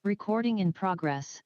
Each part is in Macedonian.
Recording in progress.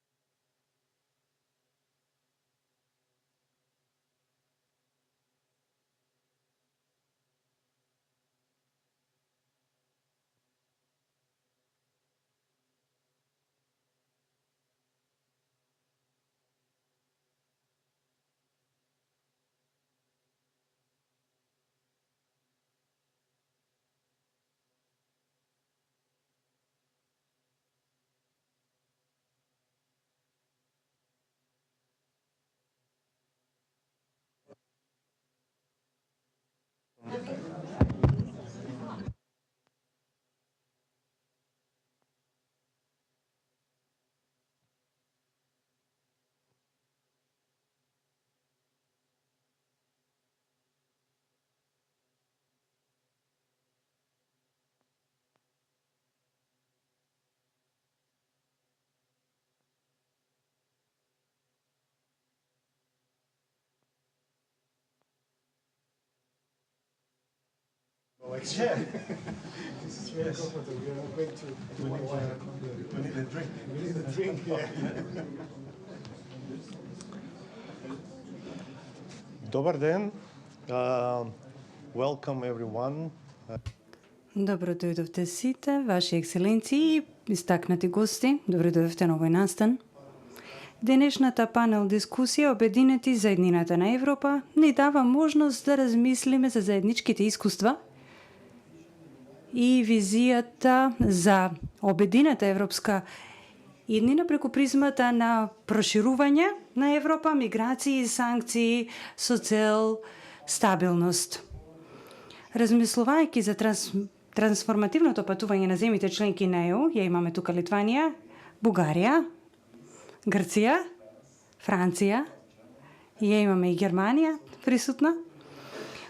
Like, yeah. This is very comfortable. We are going to we need a drink. We need a drink, yeah. Добър ден. Welcome everyone. Добро дојдовте сите, ваши екселенции и истакнати гости. Добро дојдовте на овој настан. Денешната панел дискусија обединети за еднината на Европа ни дава можност да размислиме за заедничките искуства и визијата за обединета европска иднина преку призмата на проширување на Европа, миграции и санкции со цел стабилност. Размислувајќи за трансформативното патување на земите членки на ЕУ, ја имаме тука Литванија, Бугарија, Грција, Франција, ја имаме и Германија присутна.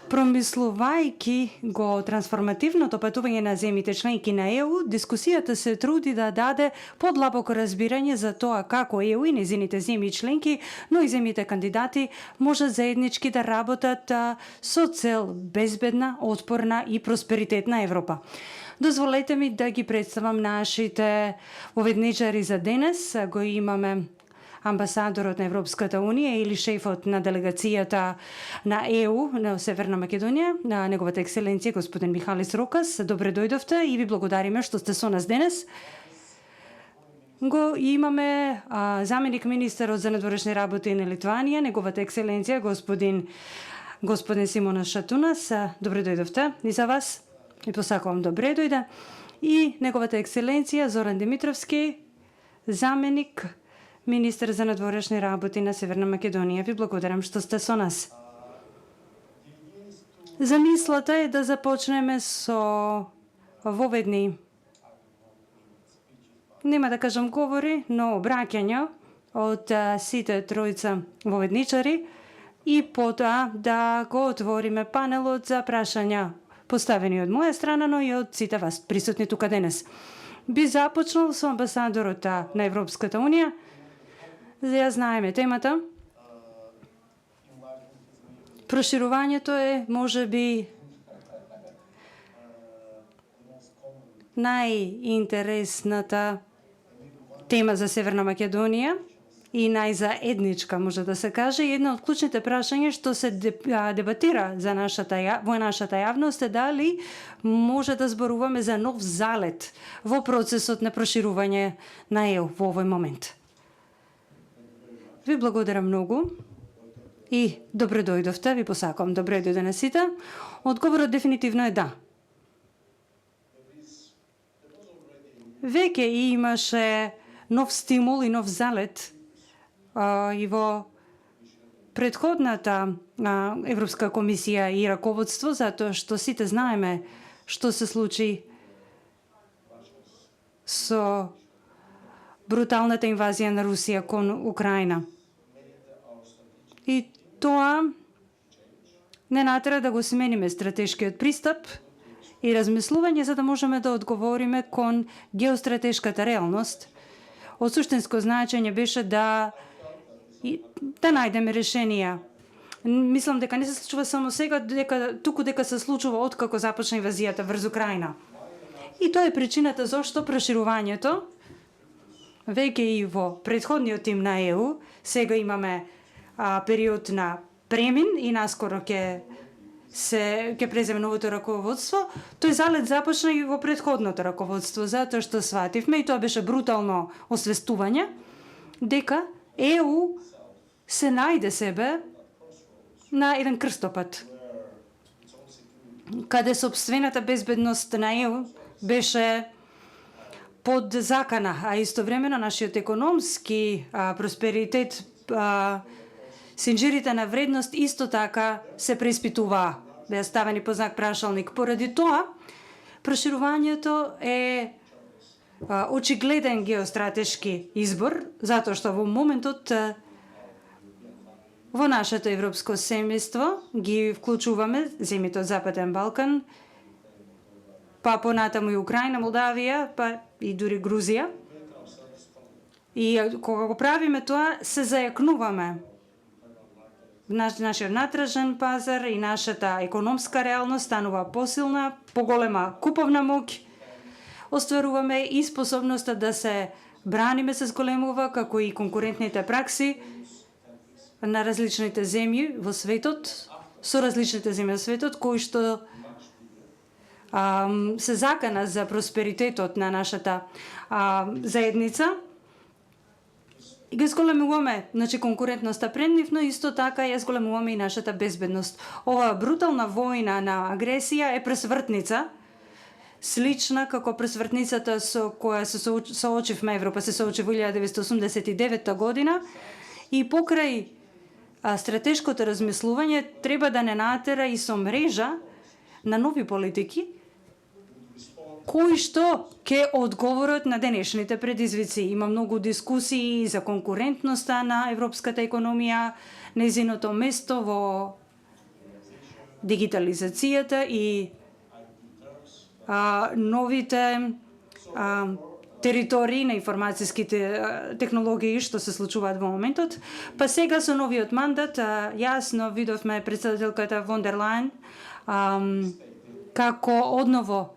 Промислувајќи го трансформативното патување на земите членки на ЕУ, дискусијата се труди да даде подлабоко разбирање за тоа како ЕУ и незините земји членки, но и земјите кандидати можат заеднички да работат со цел безбедна, отпорна и просперитетна Европа. Дозволете ми да ги представам нашите уведничари за денес. Го имаме амбасадорот на Европската Унија или шефот на делегацијата на ЕУ на Северна Македонија, на неговата екселенција господин Михалис Рокас. Добре дојдовте и ви благодариме што сте со нас денес. Го имаме заменик министерот за надворешни работи на Литванија, неговата екселенција господин Симона Шатунас. Добре дојдовте и за вас. И посакувам добре дојде. И неговата екселенција Зоран Димитровски, заменик министер за надворешни работи на Северна Македонија. Ви благодарам што сте со нас. Замислата е да започнеме со воведни, нема да кажам говори, но обраќања од сите тројца воведничари и потоа да го отвориме панелот за прашања поставени од моја страна, но и од сите вас присутни тука денес. Би започнал со амбасадорот на Европската Унија. Ја знаеме темата. Проширувањето е можеби најинтересната тема за Северна Македонија и најзаедничка, може да се каже. Една од клучните прашања што се дебатира за во нашата јавност е дали може да зборуваме за нов залет во процесот на проширување на ЕУ во овој момент. Ви благодарам многу и добре дојдовте, ви посакувам добре дојде на сите. Одговорот дефинитивно е да. Веќе имаше нов стимул и нов залет и во претходната Европска комисија и раководство, затоа што сите знаеме што се случи со бруталната инвазија на Русија кон Украина. И тоа не натера да го смениме стратешкиот пристап и размислување за да можеме да одговориме кон геостратешката реалност. Од суштинско значење беше да најдеме решенија. Мислам дека не се случува само сега, туку дека се случува откако започна инвазијата врз Украина. И тоа е причината зошто проширувањето веќе и во претходниот тим на ЕУ, сега имаме период на премин и наскоро ќе преземе новото раководство. Тој залет започна и во претходното раководство, затоа што свативме, и тоа беше брутално освестување, дека ЕУ се најде себе на еден крстопат, каде собствената безбедност на ЕУ беше под закана, а истовремено нашиот економски просперитет, синџирите на вредност исто така се преиспитуваа, беа ставени по знак прашалник. Поради тоа, проширувањето е очигледен геостратешки избор, затоа што во моментот во нашето европско семејство ги вклучуваме земјите од Западен Балкан, па понатаму и Украина, Молдавија, па и дури Грузија. И кога го правиме тоа, се зајакнуваме. Нашиот натражен пазар и нашата економска реалност станува посилна, поголема куповна моќ, остваруваме и способноста да се браниме се зголемува, како и конкурентните пракси на различните земји во светот, со различните земји во светот, кои што се закана за просперитетот на нашата заедница. И ги зголемуваме, значи, конкурентноста пред нив, но исто така ја зголемуваме и нашата безбедност. Оваа брутална војна на агресија е пресвртница, слична како пресвртницата со која се соочивме Европа, се соочи во 1989 година, и покрај стратешкото размислување треба да не натера и со мрежа на нови политики, кои што ќе одговорат на денешните предизвици. Има многу дискусии за конкурентноста на европската економија, незиното место во дигитализацијата и новите територии на информацијските технологии што се случуваат во моментот. Па сега со новиот мандат јасно видовме председателката Фон дер Лајен како одново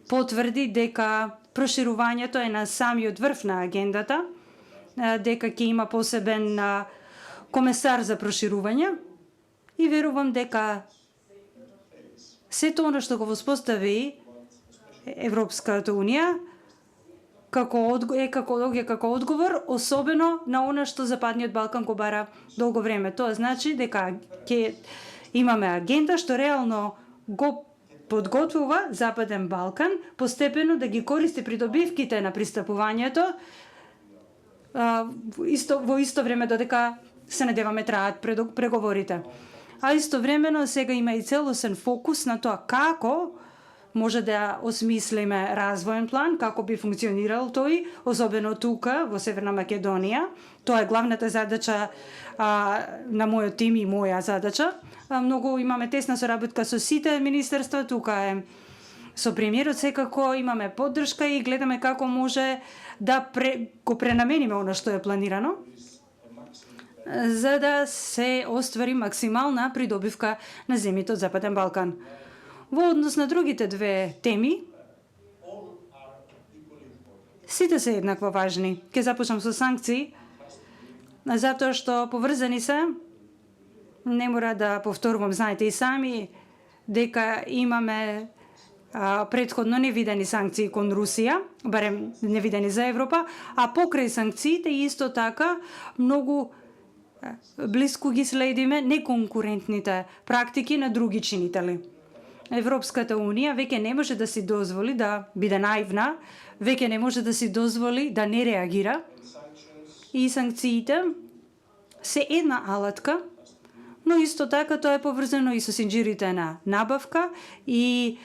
потврди дека проширувањето е на самиот врв на агендата, дека ќе има посебен комесар за проширување, и верувам дека сето оно што го воспостави Европската Унија како одговор, особено на она што Западниот Балкан го бара долго време. Тоа значи дека ќе имаме агенда што реално го подготвува Западен Балкан постепено да ги користи придобивките на пристапувањето, во исто време додека се надеваме траат преговорите. А истовремено сега има и целосен фокус на тоа како може да осмислиме развоен план, како би функционирал тој, особено тука во Северна Македонија. Тоа е главната задача на мојот тим и моја задача. Многу имаме тесна соработка со сите министерства, тука е со премиерот секако имаме поддршка и гледаме како може да го пренамениме она што е планирано, за да се оствари максимална придобивка на земјите од Западен Балкан. Во однос на другите две теми, сите се еднакво важни. Ке започнам со санкции, затоа што поврзани се, не мора да повторувам, знаете и сами, дека имаме предходно невидени санкции кон Русија, барем невидени за Европа, а покрај санкциите исто така многу блиску ги следиме неконкурентните практики на други чинители. Европската Унија веќе не може да си дозволи да биде наивна, веќе не може да си дозволи да не реагира, и санкциите се една алатка, но исто така тоа е поврзано и со синџирите на набавка и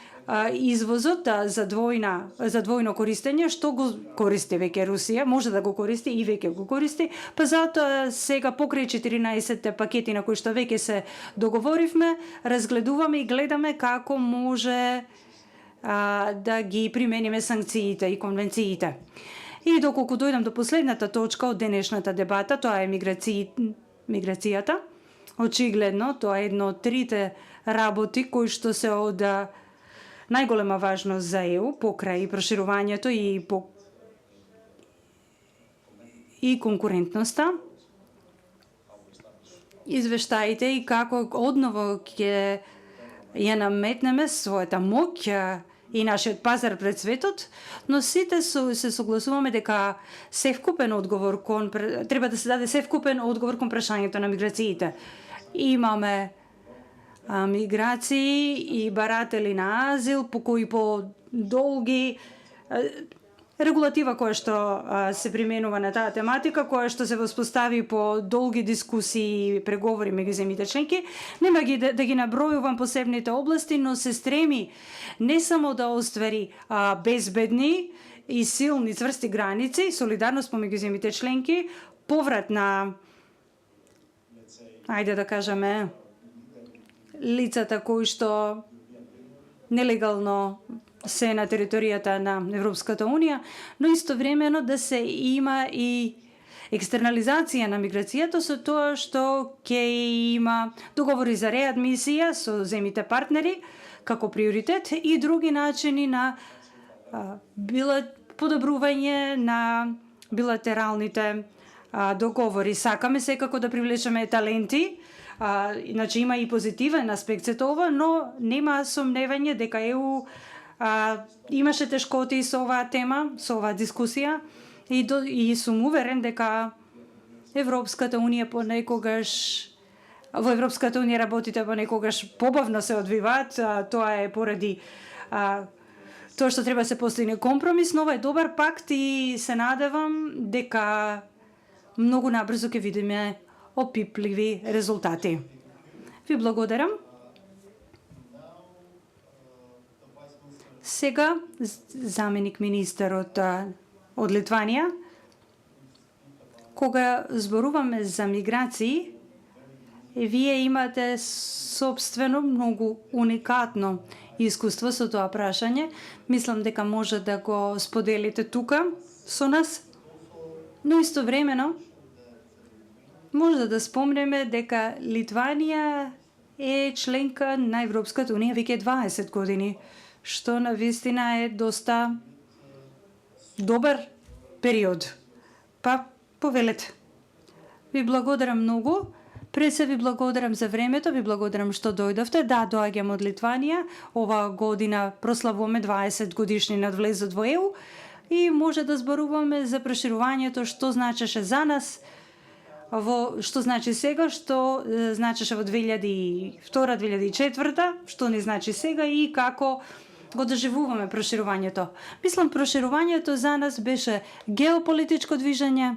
извозот за двојно користење, што го користи веќе Русија, може да го користи и веќе го користи, па затоа сега покрај 14 пакети на кои што веќе се договоривме, разгледуваме и гледаме како може да ги примениме санкциите и конвенциите. И доколку дојдам до последната точка од денешната дебата, тоа е миграцијата. Очигледно, тоа е едно од трите работи кои што се од најголема важност за ЕУ, покрај проширувањето и конкурентноста, извештаите и како одново ќе ја наметнеме својата моќ и нашиот пазар пред светот, но сите се согласуваме дека севкупен одговор треба да се даде севкупен одговор кон прашањето на миграциите. Имаме миграции и баратели на азил, по кои по долги регулатива која што се применува на таа тематика, која што се воспостави по долги дискусии и преговори меѓу земјите членки. Нема да ги набројувам посебните области, но се стреми не само да оствари безбедни и силни цврсти граници, солидарност помеѓу земјите членки, поврат на, ајде да кажеме, лицата кои што нелегално се на територијата на Европската Унија, но истовремено да се има и екстернализација на миграцијата со тоа што ќе има договори за реадмисија со земјите партнери како приоритет и други начини на подобрување на билатералните договори. Сакаме секако да привлечеме таленти, значи има и позитивен аспект за ова, но нема сомневање дека ЕУ имаше тешкоти со оваа тема, со оваа дискусија и сум уверен дека Европската Унија понекогаш во Европската Унија работите понекогаш побавно се одвиваат, тоа е поради тоа што треба се постигне компромис, но ова е добар пакт и се надевам дека многу набрзо ќе видиме опипливи резултати. Ви благодарам. Сега заменик министерот од Литванија. Кога зборуваме за миграции, вие имате собствено многу уникатно искуство со тоа прашање. Мислам дека може да го споделите тука со нас, но истовремено може да спомнеме дека Литванија е членка на Европската Унија веќе 20 години, што навистина е доста добар период. Па, повелете. Ви благодарам многу. Пред се ви благодарам за времето, ви благодарам што дојдовте. Да, доаѓам од Литванија. Оваа година прославуваме 20 годишни над влезот во ЕУ и може да зборуваме за проширувањето, што значеше за нас, што значи сега, што значеше во 2002-2004, што ни значи сега и како го доживуваме проширувањето. Мислам, проширувањето за нас беше геополитичко движење,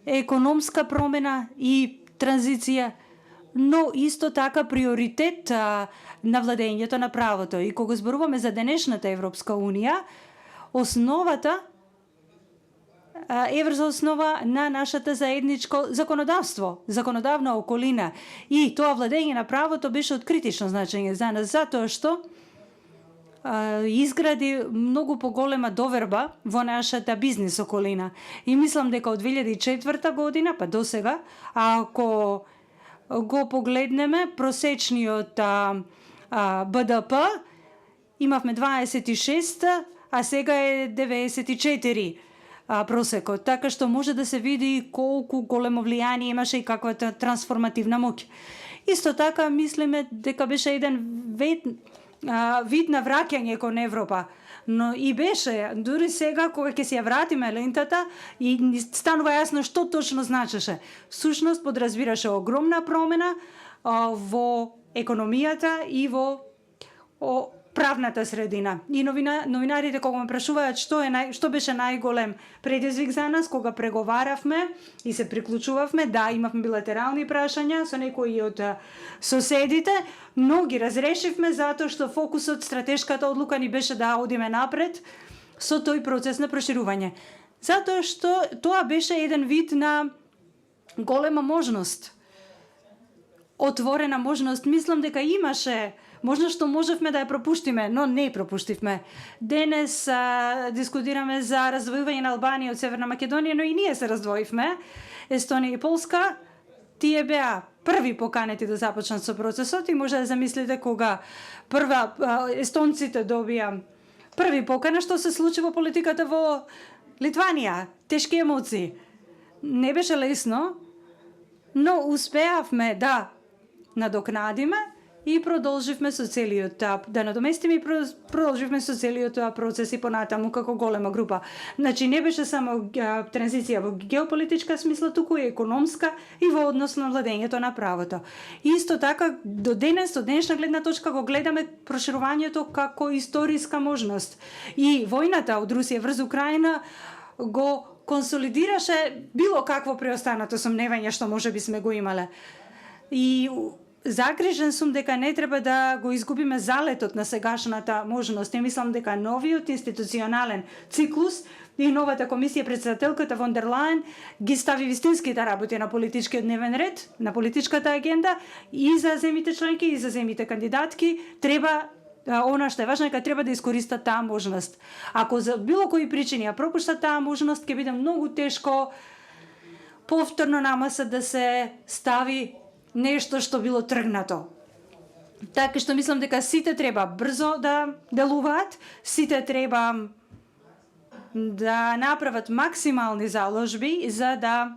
економска промена и транзиција, но исто така приоритет на владењето на правото. И кога зборуваме за денешната Европска Унија, основата е врз основа на нашата заедничко законодавство, законодавна околина. И тоа владење на правото беше од критично значење за нас, затоа што изгради многу поголема доверба во нашата бизнес околина. И мислам дека од 2004 година па до сега, ако го погледнеме просечниот БДП, имавме 26, а сега е 94 просекот, така што може да се види колку големо влијание имаше и каква трансформативна моќ. Исто така мислиме дека беше еден вид на враќање кон Европа, но и беше, дури сега кога ќе се ја вратиме лентата и станува јасно што точно значеше. Всушност подразбираше огромна промена во економијата и во правната средина. И новинарите кога ме прашуваат што беше најголем предизвик за нас кога преговаравме и се приклучувавме, да, имавме билатерални прашања со некои од соседите, но ги разрешивме затоа што фокусот, стратешката одлука ни беше да одиме напред со тој процес на проширување. Затоа што тоа беше еден вид на голема можност. Отворена можност, мислам дека имаше можност што можевме да ја пропуштиме, но не пропуштивме. Денес дискутираме за раздвојување на Албанија од Северна Македонија, но и ние се раздвоивме. Естонија и Полска, тие беа први поканети да започнат со процесот и може да замислите кога естонците добија први покана, што се случи во политиката во Литванија. Тешки емоции. Не беше лесно, но успеавме да надокнадиме и продолживме со целиот да надоместиме и продолживме со целиот процес и понатаму како голема група. Значи не беше само транзиција во геополитичка смисла, туку и економска и во однос на владењето на правото. Исто така до денес, од денешна гледна точка го гледаме проширувањето како историска можност. И војната од Русија врз Украина го консолидираше било какво преостанато сомневање што можеби сме го имале. И загрижен сум дека не треба да го изгубиме залетот на сегашната можност. И мислам дека новиот институционален циклус и новата комисија, председателката Фон дер Лајен ги стави вистинските работи на политичкиот дневен ред, на политичката агенда и за земите членки и за земите кандидатки треба она што е важно е дека треба да искористат таа можност. Ако за било кои причини ја пропуштат таа можност, ќе биде многу тешко повторно намаса да се стави нешто што било тргнато. Така што мислам дека сите треба брзо да делуваат, сите треба да направат максимални заложби за да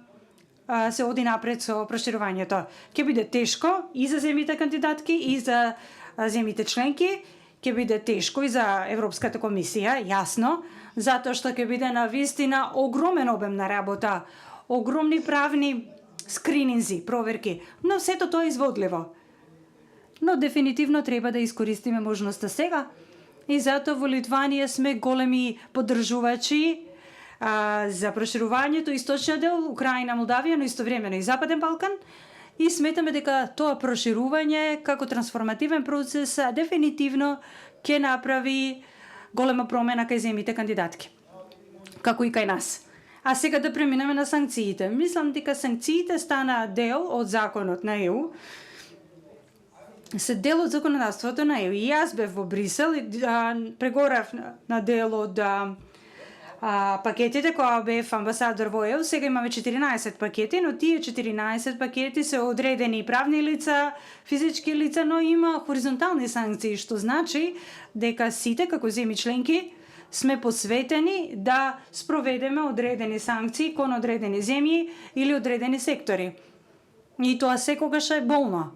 се оди напред со проширувањето. Ќе биде тешко и за земите кандидатки и за земите членки, ќе биде тешко и за Европската комисија, јасно, затоа што ќе биде на вистина огромен обем на работа, огромни правни скрининзи, проверки, но сето тоа е изводливо. Но дефинитивно треба да искористиме можноста сега и затоа во Литванија сме големи поддржувачи за проширувањето источниот дел, Украина, Молдавија, но истовремено и Западен Балкан, и сметаме дека тоа проширување како трансформативен процес дефинитивно ќе направи голема промена кај земите кандидатки, како и кај нас. А сега да преминеме на санкциите. Мислам дека санкциите стана дел од законот на ЕУ, се дел од законодавството на ЕУ. И јас бев во Брисел и преговорав на дел од пакетите која бев амбасадор во ЕУ. Сега имаме 14 пакети, но тие 14 пакети се одредени правни лица, физички лица, но има хоризонтални санкции, што значи дека сите како земји членки сме посветени да спроведеме одредени санкции кон одредени земји или одредени сектори. И тоа секогаш е болно.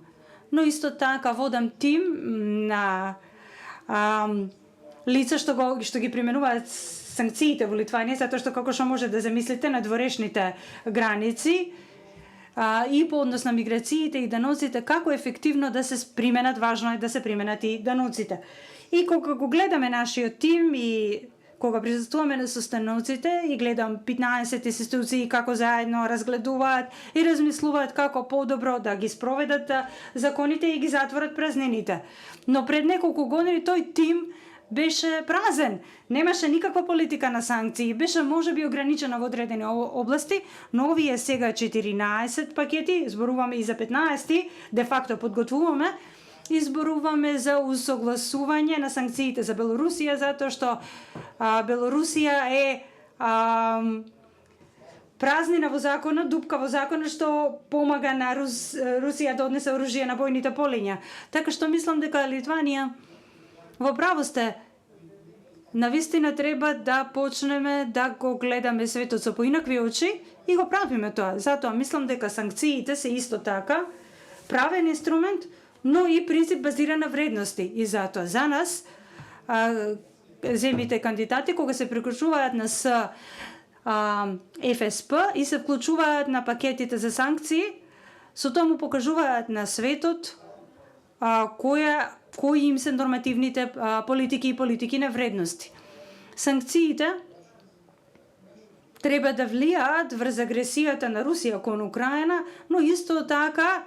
Но исто така водам тим на лица што ги применуваат санкциите во Литванија, затоа што како што може да замислите на дворешните граници и по однос на миграциите и даноците, како ефективно да се применат, важно е да се применат и даноците. И кога го гледаме нашиот тим и кога присуствуваме на состаноците и гледам 15 институции како заедно разгледуваат и размислуваат како подобро да ги спроведат законите и ги затворат празнините. Но пред неколку години тој тим беше празен. Немаше никаква политика на санкции, беше можеби ограничена во одредени области, но овие сега 14 пакети, зборуваме и за 15, де факто подготвуваме, изборуваме за усогласување на санкциите за Белорусија, затоа што Белорусија е празнина во законот, дупка во законот што помага на Русија да однесе оружје на бојните полиња. Така што мислам дека Литванија во право сте, навистина треба да почнеме да го гледаме светот со поинакви очи и го правиме тоа. Затоа мислам дека санкциите се исто така правен инструмент, но и принцип базиран на вредности. И затоа за нас земите кандидати кога се приклучуваат на ФСП и се вклучуваат на пакетите за санкции, со тоа му покажуваат на светот кои им се нормативните политики на вредности. Санкциите треба да влијаат врз агресијата на Русија кон Украина, но исто така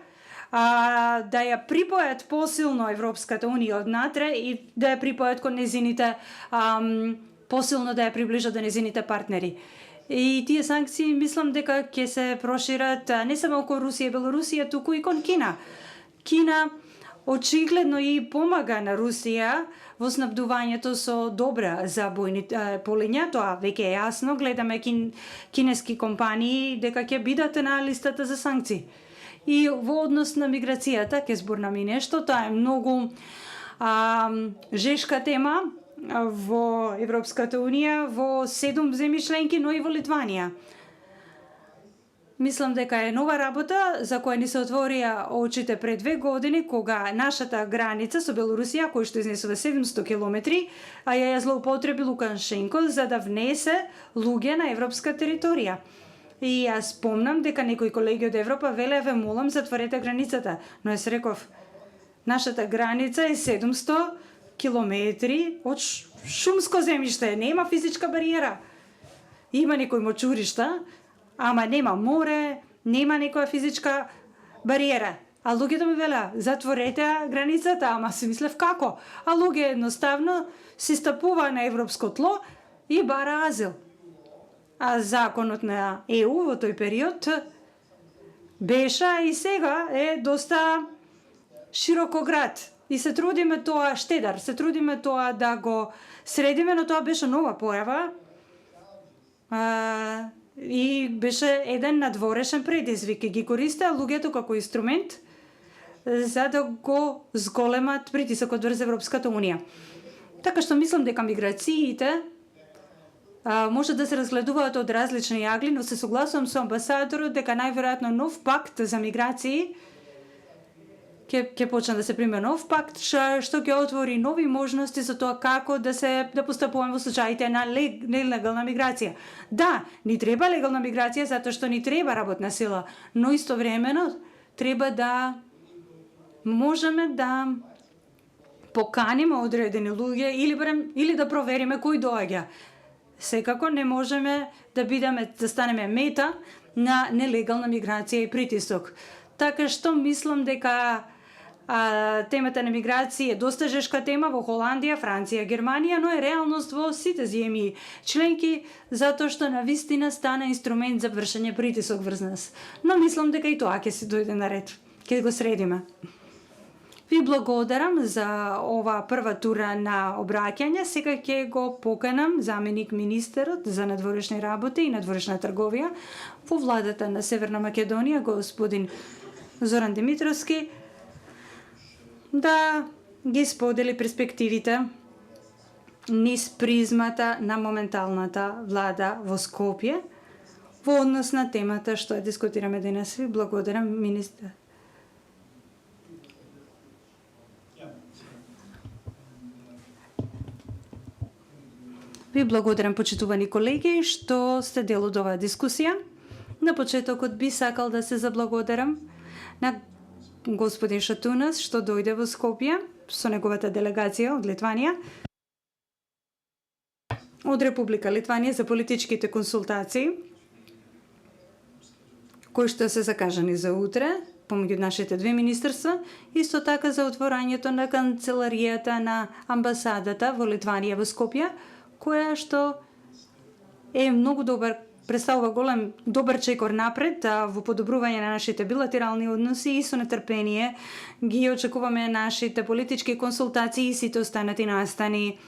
да ја припојат посилно Европската Унија однатре и да ја припојат кон незините, посилно да ја приближат до незините партнери. И тие санкции мислам дека ќе се прошират не само кон Русија и Белорусија, туку и кон Кина. Кина очигледно и помага на Русија во снабдувањето со добра за бојните полиња, тоа веќе е јасно, гледаме кинески компании дека ќе бидат на листата за санкции. И во однос на миграцијата, ќе зборнам и нешто, тоа е многу жешка тема во Европската Унија, во 7 земји членки, но и во Литванија. Мислам дека е нова работа за која ни се отворија очите пред 2 години, кога нашата граница со Белорусија, која што изнесува 700 километри, а ја злоупотреби Лукашенко за да внесе луѓе на европска територија. И јас спомнам дека некои колеги од Европа велеа: ве молам, затворете границата. Но јас реков, нашата граница е 700 километри од шумско земјиште, нема физичка бариера. Има некои мочуришта, ама нема море, нема некоја физичка бариера. А луѓето ми велеа: затворете границата, ама си мислев како? А луѓе едноставно си стапува на европско тло и бара азил. А законот на ЕУ во тој период беше и сега е доста широкоград. И се трудиме тоа штедар, се трудиме тоа да го средиме, но тоа беше нова појава. И беше еден надворешен предизвик и ги користеа луѓето како инструмент за да го зголемат притисокот врз Европската Унија. Така што мислам дека миграциите може да се разгледуваат од различни јагли, но се согласувам со амбасадорот дека најверојатно нов пакт за миграции ќе почне да се приме нов пакт што ќе отвори нови можности за тоа како да постапуваме во случаите на нелегална миграција. Да, ни треба легална миграција затоа што ни треба работна сила, но истовремено треба да можеме да поканиме одредени луѓе или да провериме кој доаѓа. Секако не можеме да станеме мета на нелегална миграција и притисок. Така што мислам дека темата на миграција е доста жешка тема во Холандија, Франција, Германија, но е реалност во сите земји членки, затоа што навистина стана инструмент за вршење притисок врз нас. Но мислам дека и тоа ќе се дојде на ред, ќе го средиме. Ви благодарам за ова прва тура на обраќање. Сега ќе го поканам заменик министерот за надворешни работи и надворешна трговија во владата на Северна Македонија, господин Зоран Димитровски, да ги сподели перспективите низ призмата на моменталната влада во Скопје во однос на темата што ја дискутираме денес. Ви благодарам, министер. Ви благодарам, почитувани колеги, што сте дел од оваа дискусија. На почетокот би сакал да се заблагодарам на господин Шатунас што дојде во Скопје со неговата делегација од Литванија, од Република Литванија за политичките консултации, кои што се закажани за утре помеѓу нашите две министерства, исто така за отворањето на канцеларијата на амбасадата во Литванија во Скопје, која што е многу представува голем добар чекор напред во подобрување на нашите билатерални односи и со нетрпение ги очекуваме нашите политички консултации и сите останати настани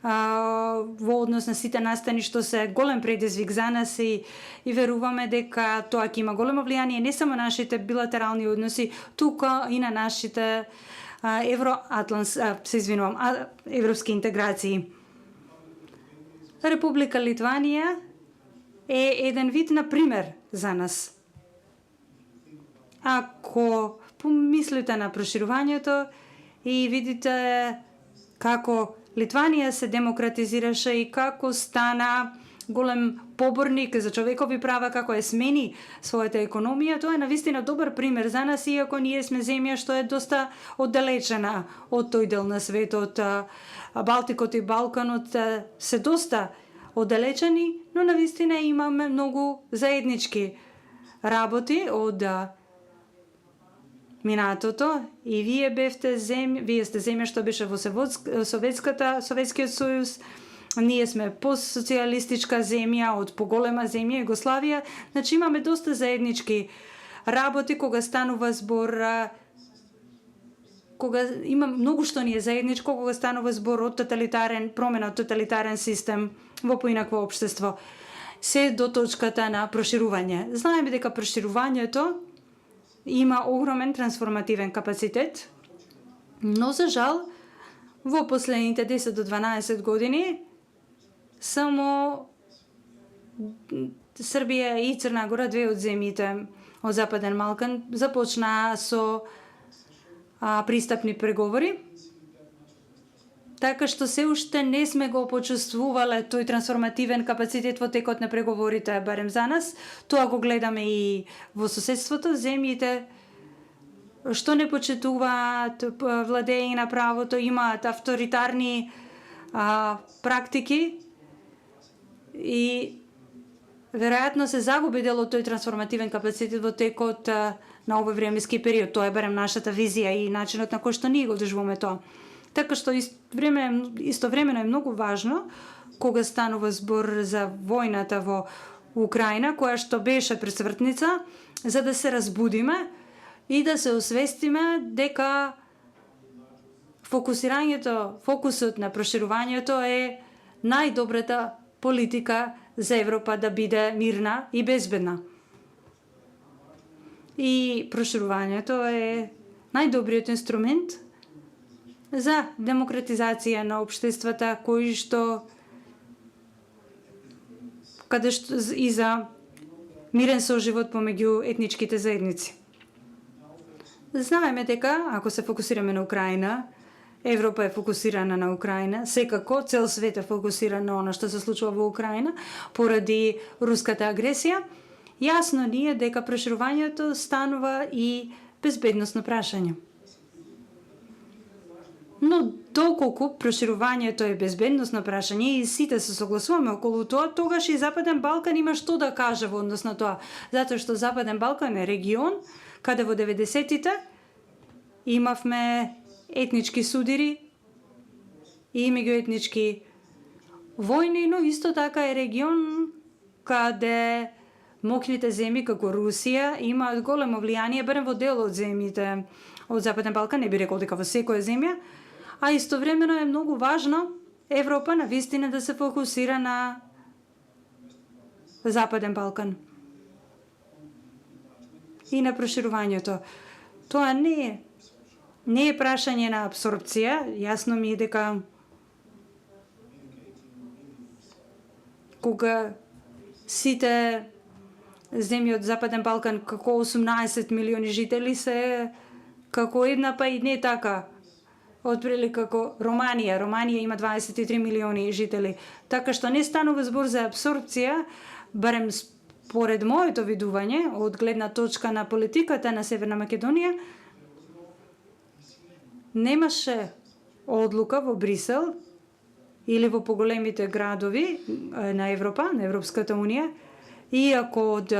во однос на сите настани што се голем предизвик за нас и веруваме дека тоа ќе има големо влијание не само нашите билатерални односи, тука и на нашите европски интеграции. Република Литванија е еден вид на пример за нас. Ако помислите на проширувањето и видите како Литванија се демократизираше и како стана голем поборник за човекови права, како е смени својата економија, тоа е навистина добар пример за нас, иако ние сме земја што е доста оддалечена од тој дел на светот. Балтикот и Балканот се доста оддалечени, но навистина имаме многу заеднички работи од минатото и вие сте земја што беше во Советскиот сојуз, ние сме постсоцијалистичка земја од поголема земја Југославија, значи имаме доста заеднички работи кога станува збор кога има многу што ни е заедничко кога станува збор од промена од тоталитарен систем во поинакво општество. Се до точката на проширување. Знаеме дека проширувањето има огромен трансформативен капацитет, но за жал во последните 10 до 12 години само Србија и Црна Гора, две од земјите од Западен Балкан, започнаа со пристапни преговори. Така што се уште не сме го почувствувале тој трансформативен капацитет во текот на преговорите, барем за нас. Тоа го гледаме и во соседството, земјите што не почитуваат владење на правото, имаат авторитарни практики и веројатно се загуби дел од тој трансформативен капацитет во текот на овој временски период. Тоа е барем нашата визија и начинот на кој што ние го доживуваме тоа. Така што истовремено е многу важно кога станува збор за војната во Украина, која што беше пресвртница, за да се разбудиме и да се освестиме дека фокусот на проширувањето е најдобрата политика за Европа да биде мирна и безбедна. И проширувањето е најдобриот инструмент за демократизација на општествата и за мирен соживот помеѓу етничките заедници. Знаеме дека ако се фокусираме на Украина, Европа е фокусирана на Украина, секако цел свет е фокусиран на она што се случува во Украина поради руската агресија. Јасно ни е дека проширувањето станува и безбедносно прашање. Но доколку проширувањето е безбедносно прашање и сите се согласуваме околу тоа, тогаш и Западен Балкан има што да каже во однос на тоа. Затоа што Западен Балкан е регион каде во 90-тите имавме етнички судири и меѓуетнички војни, но исто така е регион каде мокните земји како Русија имаат големо влијание барем во дел од земјите од Западен Балкан, не би рекол дека во секоја земја, а истовремено е многу важно Европа на вистина да се фокусира на Западен Балкан и на проширувањето. Тоа не е прашање на абсорбција. Јасно ми е дека кога сите земји од Западен Балкан како 18 милиони жители се како една, па и не така. Отприлика како Романија. Романија има 23 милиони жители. Така што не станува збор за абсорбција, барем според моето видување, од гледна точка на политиката на Северна Македонија, немаше одлука во Брисел или во поголемите градови на Европа, на Европската Унија, иако од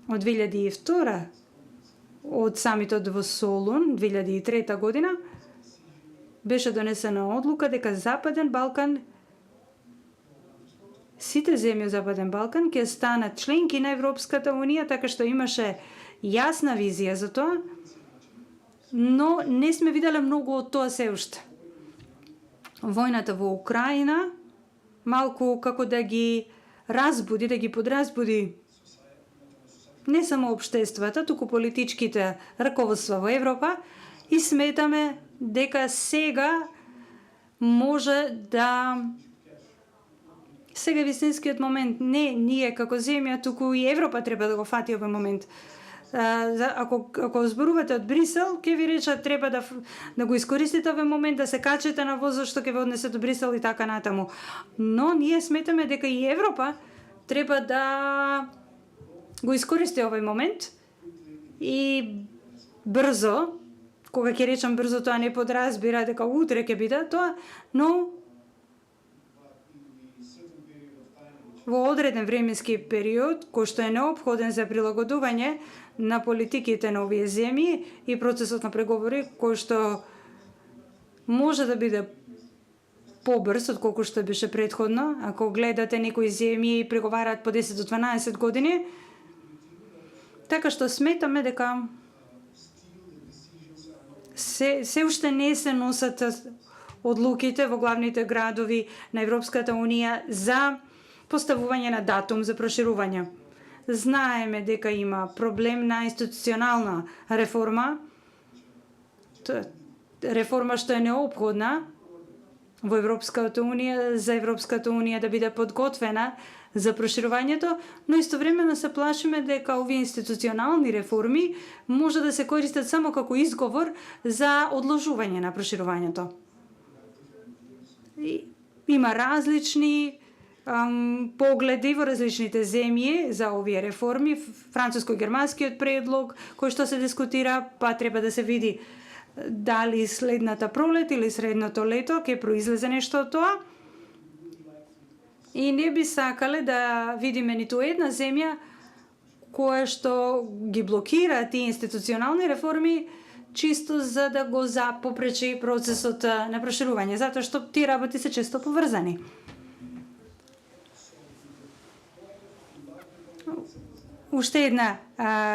2002 од самитот во Солун 2003 година беше донесена одлука дека Западен Балкан, сите земји од Западен Балкан ќе станат членки на Европската Унија, така што имаше јасна визија за тоа, но не сме виделе многу од тоа се уште. Војната во Украина малку како да ги разбуди, да ги подразбуди не само општествата, туку политичките раководства во Европа и сметаме дека сега може да сега вистинскиот момент, не ние како земја, туку и Европа треба да го фати овој момент. Ако зборувате од Брисел, ќе ви речат треба да го искористите овој момент, да се качите на возот што ќе ве однесе до Брисел и така натаму. Но ние сметаме дека и Европа треба да го искористи овој момент и брзо, кога ќе речам брзо, тоа не подразбира дека утре ќе биде тоа, но во одреден временски период, кој што е неопходен за прилагодување на политиките на овие земји и процесот на преговори, кој што може да биде побрз од колку што беше претходно. Ако гледате некои земји преговараат по 10 до 12 години, така што сметаме дека се уште не се носат одлуките во главните градови на Европската Унија за поставување на датум за проширување. Знаеме дека има проблем на институционална реформа, реформа што е неопходна во Европската Унија, за Европската Унија да биде подготвена за проширувањето, но истовремено се плашиме дека овие институционални реформи може да се користат само како изговор за одложување на проширувањето. Има различни погледи во различните земји за овие реформи. Француско-германскиот предлог кој што се дискутира, па треба да се види дали следната пролет или средното лето ќе произлезе нешто од тоа. И не би сакале да видиме ниту една земја која што ги блокира тие институционални реформи чисто за да го попречи процесот на проширување, затоа што тие работи се често поврзани. Уште една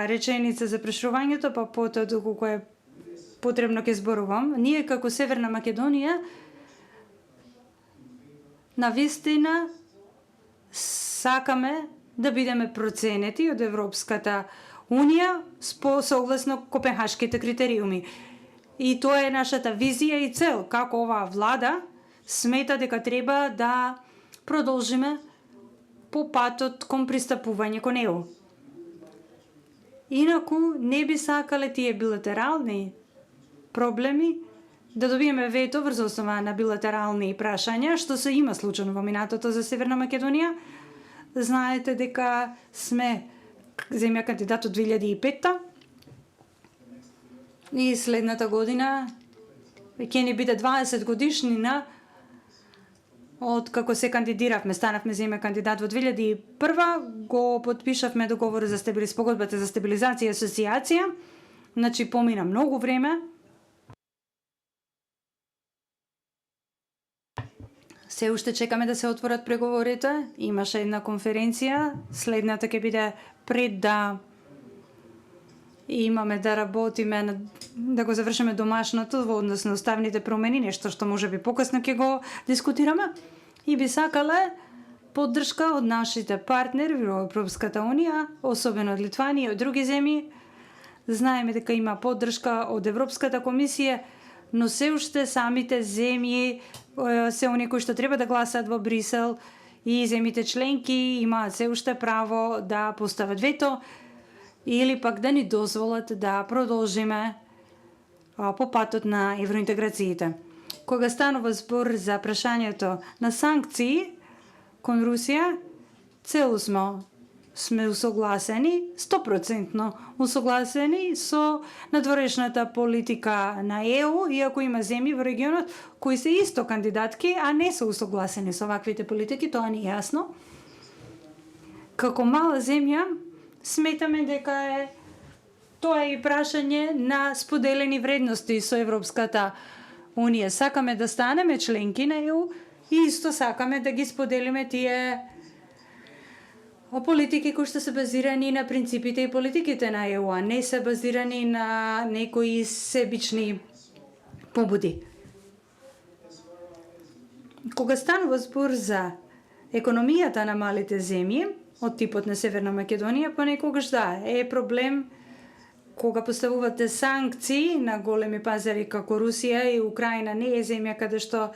реченица за проширувањето, па потоа доколку е потребно ќе зборувам. Ние како Северна Македонија навистина сакаме да бидеме проценети од Европската Унија согласно Копенхашките критериуми. И тоа е нашата визија и цел, како оваа влада смета дека треба да продолжиме по патот кон пристапување кон ЕУ. Инаку не би сакале тие билатерални проблеми да добиеме вето врз основа на билатерални прашања, што се има случајно во минатото за Северна Македонија. Знаете дека сме земја кандидат од 2005 и следната година ќе ни биде 20 годишнина од како се кандидиравме, станавме земја кандидат во 2001, го потпишавме договор за спогодбата за стабилизација и асоциација, значи помина многу време. Се уште чекаме да се отворат преговорите. Имаше една конференција, следната ќе биде пред да имаме да работиме, да го завршиме домашното во однос на уставните промени, нешто што може би покасно ќе го дискутираме. И би сакале поддршка од нашите партнери во Европската Унија, особено од Литванија и од други земји. Знаеме дека има поддршка од Европската комисија, но се уште самите земји се оние кои што треба да гласат во Брисел и земјите членки имаат се уште право да постават вето или пак да ни дозволат да продолжиме по патот на евроинтеграциите. Кога станува збор за прашањето на санкции кон Русија, целосно сме усогласени, 100% усогласени со надворешната политика на ЕУ, иако има земји во регионот кои се исто кандидатки, а не се усогласени со ваквите политики, тоа ни е јасно. Како мала земја, сметаме дека тоа е и прашање на споделени вредности со Европската Унија. Сакаме да станеме членки на ЕУ и исто сакаме да ги споделиме тие политики кои што се базирани на принципите и политиките на ЕУ, а не се базирани на некои себични побуди. Кога станува збор за економијата на малите земји, од типот на Северна Македонија, понекогаш е проблем кога поставувате санкции на големи пазари како Русија и Украина не е земја каде што,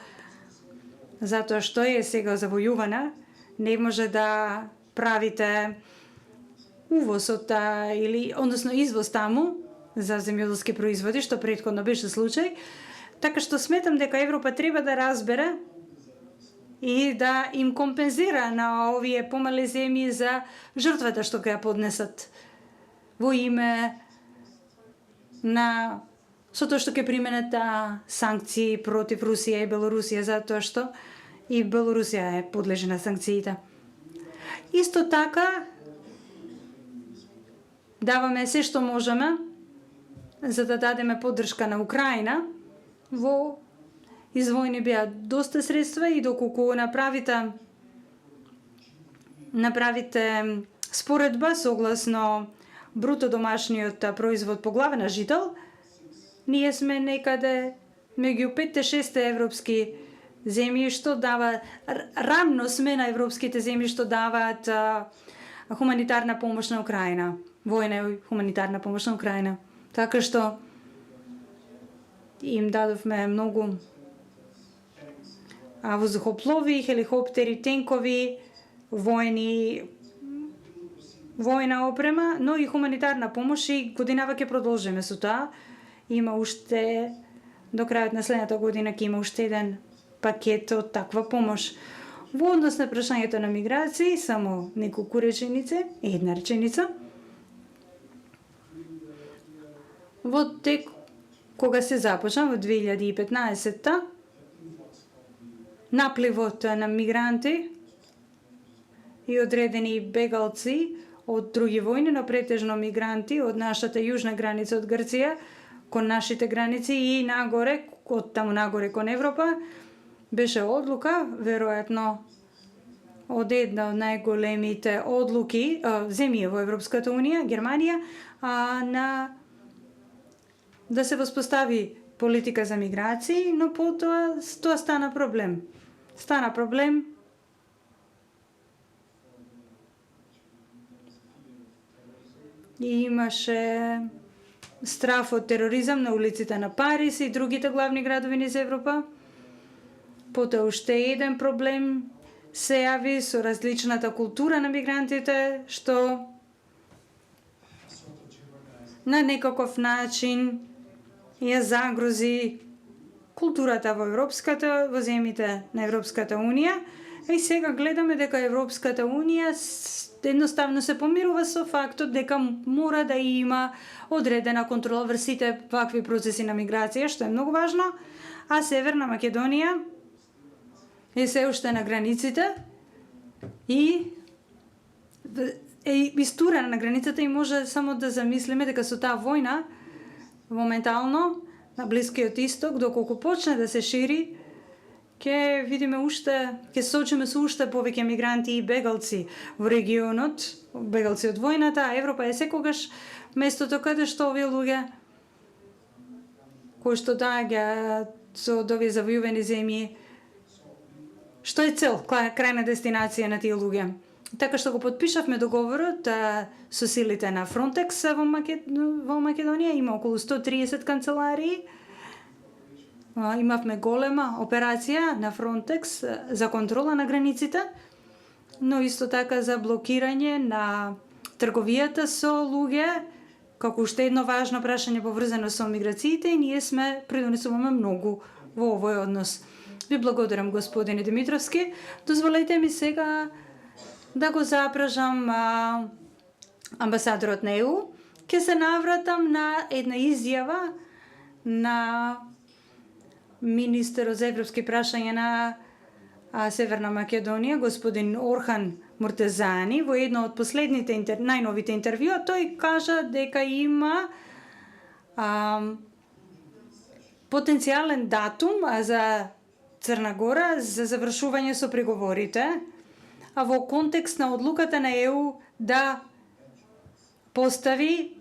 затоа што е сега завојувана, не може да правите увоз од или односно извоз таму за земјоделски производи, што претходно беше случај. Така што сметам дека Европа треба да разбере и да им компензира на овие помали земји за жртвата што ќе ја поднесат во име на со тоа што ќе применат санкции против Русија и Белорусија, затоа што и Белорусија е подлежи на санкциите. Исто така даваме се што можеме за да дадеме поддршка на Украина. Во извојни беа доста средства и доколку направите споредба согласно бруто домашниот производ по глава на жител, ние сме некаде меѓу 5-6 европски земји што дава рамно сме на европските земји што даваат хуманитарна помош на Украина, војна хуманитарна помош на Украина. Така што им дадовме многу воздухоплови, хеликоптери, тенкови војна опрема, но и хуманитарна помош и годинава ќе продолжиме со тоа. Има уште до крајот на следната година ќе има уште еден пакет од таква помош. Во однос на прашањето на миграции, само неколку реченици, една реченица. Во тек кога се започна во 2015-та, напливот на мигранти и одредени бегалци од други војни, но претежно мигранти од нашата јужна граница од Грција кон нашите граници и нагоре, од таму нагоре кон Европа, беше одлука, веројатно од една од најголемите одлуки, земји во Европската Унија, Германија, да се воспостави политика за миграции, но потоа тоа стана проблем. И имаше страф од тероризам на улиците на Париз и другите главни градови низ Европа. Потоа уште еден проблем се јави со различната култура на мигрантите, што на некаков начин ја загрози културата во земјите на Европската Унија. И сега гледаме дека Европската Унија едноставно се помирува со фактот дека мора да има одредена контрола врз сите вакви процеси на миграција, што е многу важно, а Северна Македонија е се уште на границите и е истурена на границата и може само да замислиме дека со таа војна моментално на Блискиот Исток, доколку почне да се шири, ќе видиме ќе соочиме со уште повеќе мигранти и бегалци во регионот, бегалци од војната, а Европа е секогаш местото каде што овие луѓе кои што доаѓаат од овие завојувани земји, што е цел, крајна дестинација на тие луѓе. Така што го подпишавме договорот со силите на Frontex во Македонија, има околу 130 канцеларии. Имавме голема операција на Frontex за контрола на границите, но исто така за блокирање на трговијата со луѓе, како уште едно важно прашање поврзано со миграциите, и ние сме придонесуваме многу во овој однос. Ви благодарам, господине Димитровски. Дозволете ми сега да го запрашам амбасадорот на ЕУ. Ке се навратам на една изјава на министерот за европски прашања на Северна Македонија, господин Орхан Муртезани, во едно од последните најновите интервјуа, тој кажа дека има потенцијален датум за Црна Гора за завршување со преговорите, а во контекст на одлуката на ЕУ да постави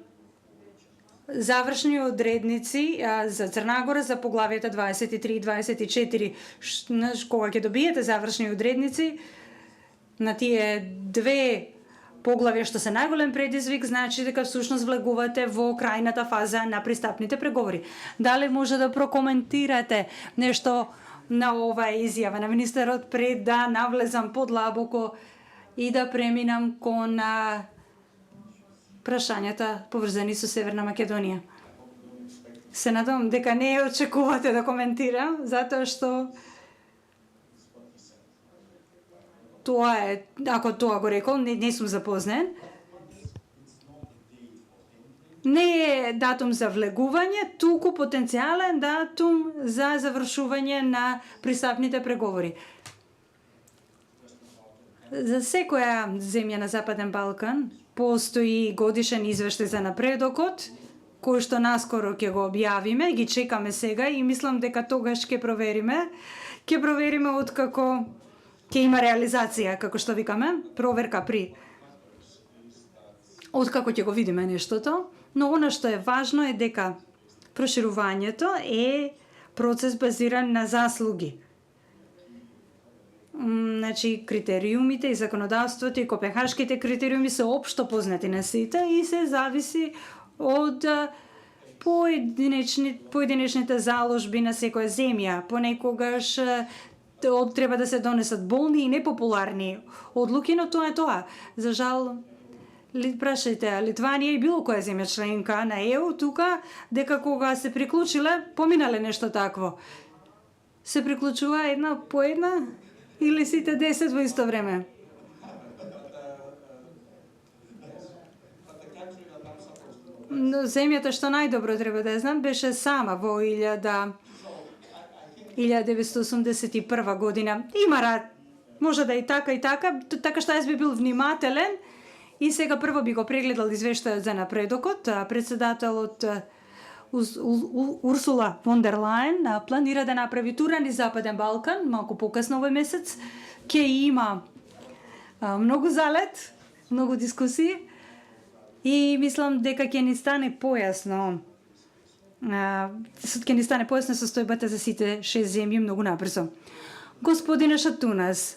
завршни одредници за Црна Гора за поглавјата 23 и 24. Кога ќе добиете завршни одредници на тие две поглавја што се најголем предизвик, значи дека всушност влегувате во крајната фаза на пристапните преговори. Дали може да прокоментирате нешто на оваа изјава на министерот пред да навлезам подлабоко и да преминам кон прашањата поврзани со Северна Македонија? Се надевам дека не очекувате да коментирам, затоа што тоа е, ако тоа го рекол, не сум запознен. Не е датум за влегување, туку потенцијален датум за завршување на пристапните преговори. За секоја земја на Западен Балкан постои годишен извештај за напредокот, кој што наскоро ќе го објавиме, ги чекаме сега и мислам дека тогаш ќе провериме откако ќе има реализација, како што викаме, проверка при откако ќе го видиме нештото. Но она што е важно е дека проширувањето е процес базиран на заслуги. Значи, критериумите и законодавството и копенхашките критериуми се општо познати на сите и се зависи од поединечните заложби на секоја земја. Понекогаш треба да се донесат болни и непопуларни одлуки, но тоа е тоа. За жал, прашајте, Литванија и било која земја членка на ЕУ тука, дека кога се приклучиле, поминале нешто такво. Се приклучува една по една или сите 10 во исто време? Но земјата што најдобро треба да ја знам беше сама во 1981 година. Има рад, може да и така, така што јас би бил внимателен и сега прво би го прегледал извештајот за напредокот. Председателот Урсула фон дер Лајен планира да направи тура низ Западен Балкан, малку покасно овој месец. Ќе има многу залет, многу дискусии и мислам дека ќе ни стане појасно состојбата за сите 6 земји многу набрзо. Господине Шатунас,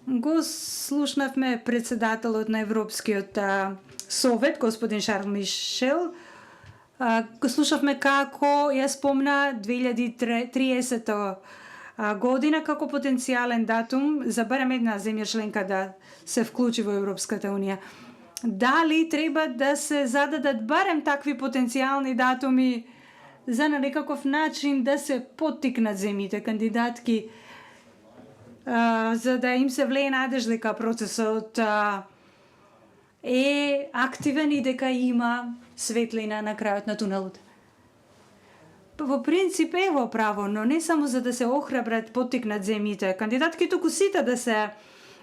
го слушнавме председателот на Европскиот совет, господин Шарл Мишел. Го слушавме како ја спомна 2030 година како потенцијален датум за барем една земја членка да се вклучи во Европската унија. Дали треба да се зададат барем такви потенцијални датуми за на некаков начин да се поттикнат земјите кандидатки, за да им се влее надеж дека процесот е активен и дека има светлина на крајот на тунелот. Во принцип е во право, но не само за да се охрабрат, поттикнат земјите кандидатки, туку сите да се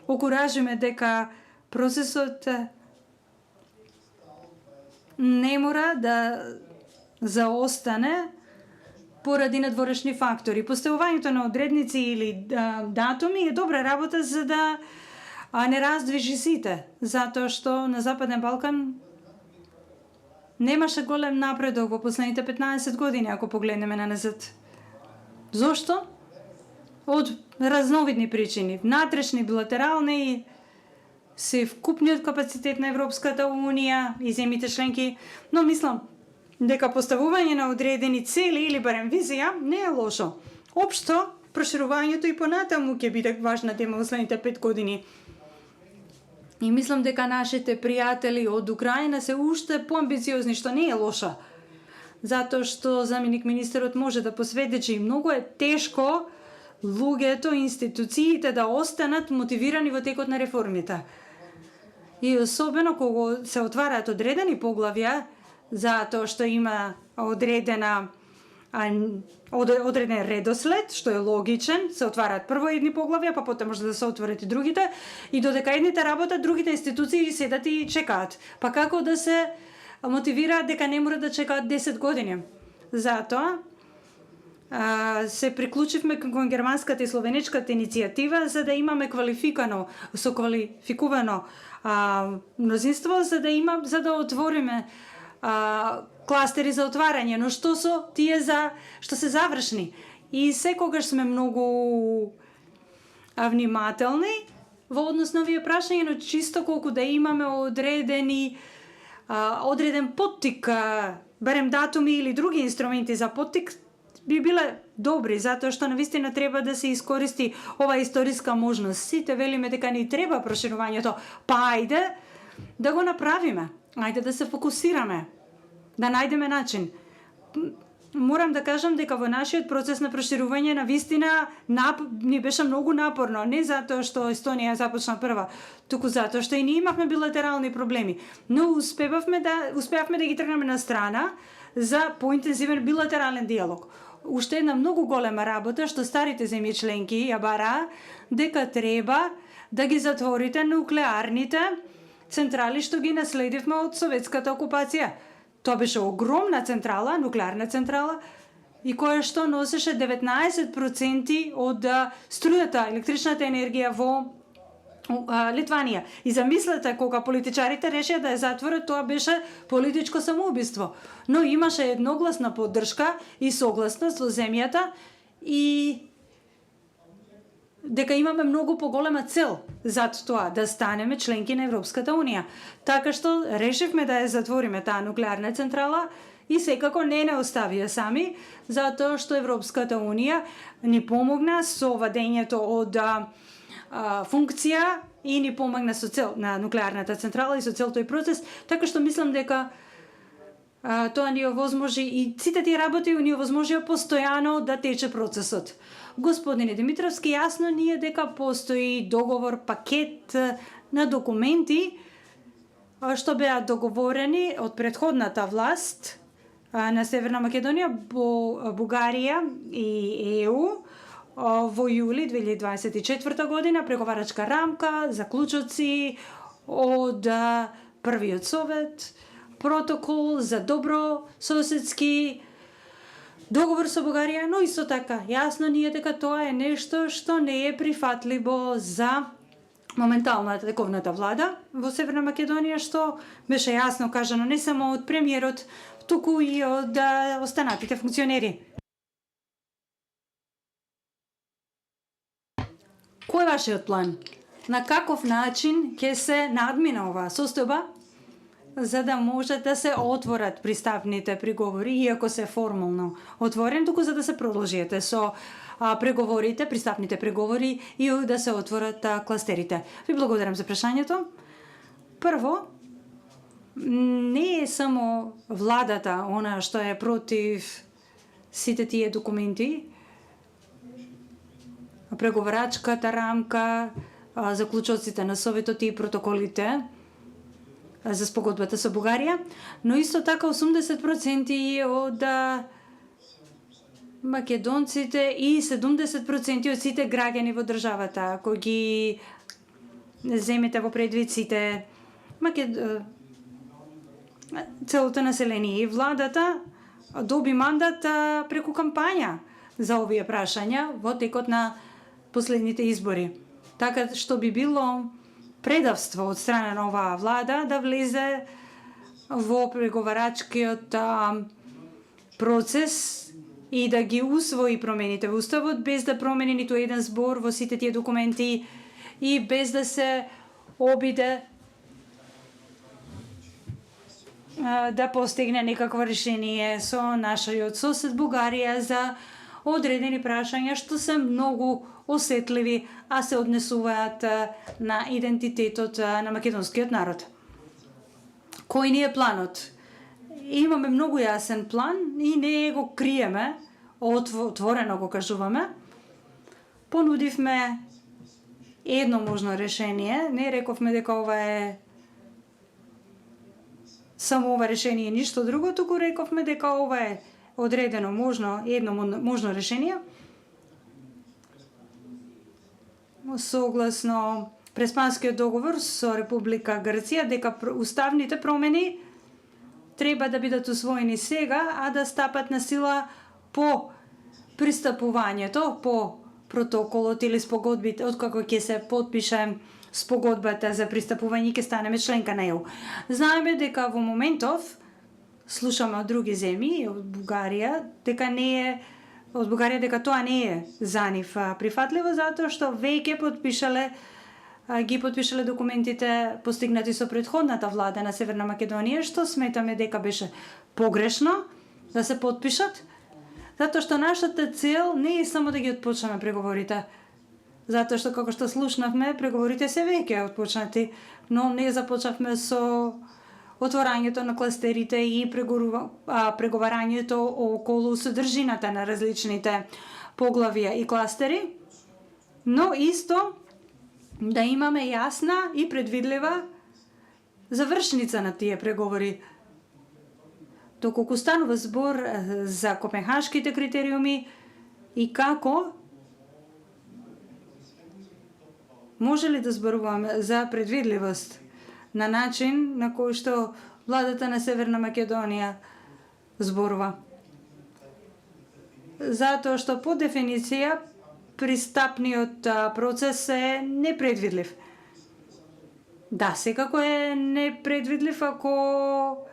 окуражиме дека процесот не мора да заостане поради надворешни фактори. Поставувањето на одредници или датуми е добра работа за да не раздвижи сите, затоа што на Западен Балкан немаше голем напредок во последните 15 години, ако погледнеме на назад. Зошто? Од разновидни причини, внатрешни, билатерални, се вкупниот капацитет на Европската унија и земјите членки, но мислам дека поставување на одредени цели или барем визија не е лошо. Општо, проширувањето и понатаму ќе биде важна тема во следните 5 години. И мислам дека нашите пријатели од Украина се уште поамбициозни, што не е лошо. Затоа што заменик министерот може да посведечи, многу е тешко луѓето, институциите да останат мотивирани во текот на реформите. И особено кога се отвараат одредени поглавја, затоа што има одреден редослед, што е логичен, се отвараат прво едни поглавја, па потоа може да се отворат и другите, и додека едните работат, другите институции седат и чекаат. Па како да се мотивираат дека не мора да чекаат 10 години? Затоа се приклучивме кон германската и словеничката иницијатива за да имаме квалификувано мнозинство, за да отвориме кластери за отварање, но што со тие што се завршни? И секогаш сме многу внимателни во однос на овие прашања, но чисто колку да имаме одреден поттик, барем датуми или други инструменти за поттик, би биле добри, затоа што навистина треба да се искористи ова историска можност. Сите велиме дека ни треба проширувањето, па ајде да го направиме. Ајде да се фокусираме, да најдеме начин. Морам да кажам дека во нашиот процес на проширување навистина ни беше многу напорно, не затоа што Естонија започна прва, туку затоа што и ние имавме билатерални проблеми, но успеавме да ги тргнеме на страна за поинтензивен билатерален диалог. Уште една многу голема работа што старите земји членки ја бараа дека треба да ги затворите нуклеарните централи што ги наследивме од советската окупација. Тоа беше огромна централа, нуклеарна централа, и која што носеше 19% од струјата, електричната енергија во Литванија. И замислете, кога политичарите решија да ја затворат, тоа беше политичко самоубиство. Но имаше едногласна поддршка и согласност во земјата и дека имаме многу поголема цел зад тоа да станеме членки на Европската унија. Така што решивме да ја затвориме таа нуклеарна централа И секако не оставија сами, затоа што Европската Унија ни помогна со вадењето од функција и ни помогна со цел на нуклеарната централа и со цел тој процес, така што мислам дека тоа ни овозможи и сите тие работи ни овозможија постојано да тече процесот. Господине Димитровски, јасно ни е дека постои договор, пакет на документи што беа договорени од претходната власт на Северна Македонија, Бугарија и ЕУ во јули 2024 година, преговарачка рамка, заклучоци од првиот совет, протокол за добро соседски договор со Бугарија, но исто така јасно ни е дека тоа е нешто што не е прифатливо за моменталната тековната влада во Северна Македонија, што беше јасно кажано не само од премиерот, туку и од останатите функционери. Кој е вашиот план? На каков начин ќе се надмина оваа состојба, за да може да се отворат пристапните приговори, иако се формално отворен, туку за да се продолжиете со преговорите, пристапните преговори и да се отворат кластерите. Ви благодарам за прашањето. Прво, не е само владата она што е против сите тие документи, преговарачката рамка, заклучоците на Советот и протоколите за спогодбата со Бугарија, но исто така 80% од македонците и 70% од сите граѓани во државата, ако ги земете во предвид сите целото население и владата доби мандат преку кампања за овие прашања во текот на последните избори. Така што би било предавство од страна на оваа влада да влезе во преговарачкиот процес и да ги усвои промените во Уставот без да промени ниту еден збор во сите тие документи и без да се обиде да постигне некакво решение со нашиот сосед Бугарија за одредени прашања што се многу осетливи, а се однесуваат на идентитетот на македонскиот народ. Кој ни е планот? Имаме многу јасен план и не го криеме, отворено го кажуваме. Понудивме едно можно решение, не рековме дека ова е само ова решение и ништо друго, туку рековме дека ова е одредено едно можно решение согласно Преспанскиот договор со Република Грција, дека уставните промени треба да бидат усвоени сега, а да стапат на сила по пристапувањето, по протоколот или спогодбите, откако ќе се подпише спогодбата за пристапување, ќе станеме членка на ЕУ. Знаеме дека во моментов слушаме од други земји, од Бугарија, дека не е од Бугарија дека тоа не е за нив прифатливо, затоа што веќе ги потпишале документите постигнати со претходната влада на Северна Македонија, што сметаме дека беше погрешно да се потпишат, затоа што нашата цел не е само да ги отпочнеме преговорите, затоа што како што слушнавме, преговорите се веќе отпочнати, но не започнавме со отворањето на кластерите и преговарањето околу содржината на различните поглавија и кластери, но исто да имаме јасна и предвидлива завршница на тие преговори. Доколку станува збор за копенхашките критериуми и како може ли да зборуваме за предвидливост на начин на кој што владата на Северна Македонија зборува. Затоа што по дефиниција пристапниот процес е непредвидлив. Да, секако е непредвидлив ако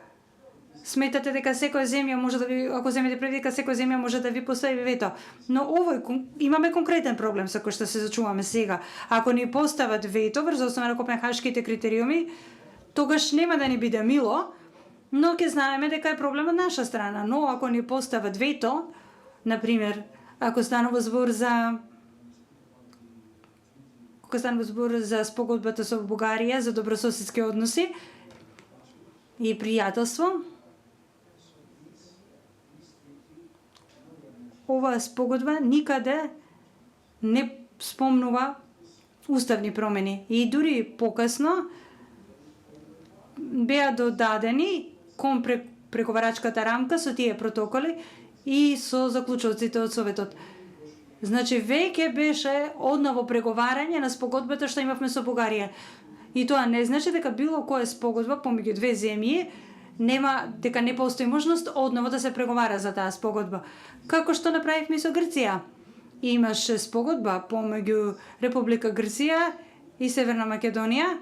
сметате дека секоја земја може да ви, ако земете предвид дека секоја земја може да ви постави вето. Но овој имаме конкретен проблем со кој што се зачуваме сега. Ако ни постават вето врз основа на копенхашките критериуми, тогаш нема да ни биде мило Но ќе знаеме дека е проблем од наша страна. Но ако ни постават вето, например, ако станува збор за спогодбата со Бугарија за добрососедски односи и пријателство, оваа спогодба никаде не спомнува уставни промени и дури покасно беа додадени кон преговарачката рамка со тие протоколи и со заклучоците од Советот. Значи веќе беше одново преговарање на спогодбата што имавме со Бугарија. И тоа не значи дека било која спогодба помеѓу две земји дека не постои можност одново да се преговара за таа спогодба. Како што направивме со Грција. Имаше спогодба помеѓу Република Грција и Северна Македонија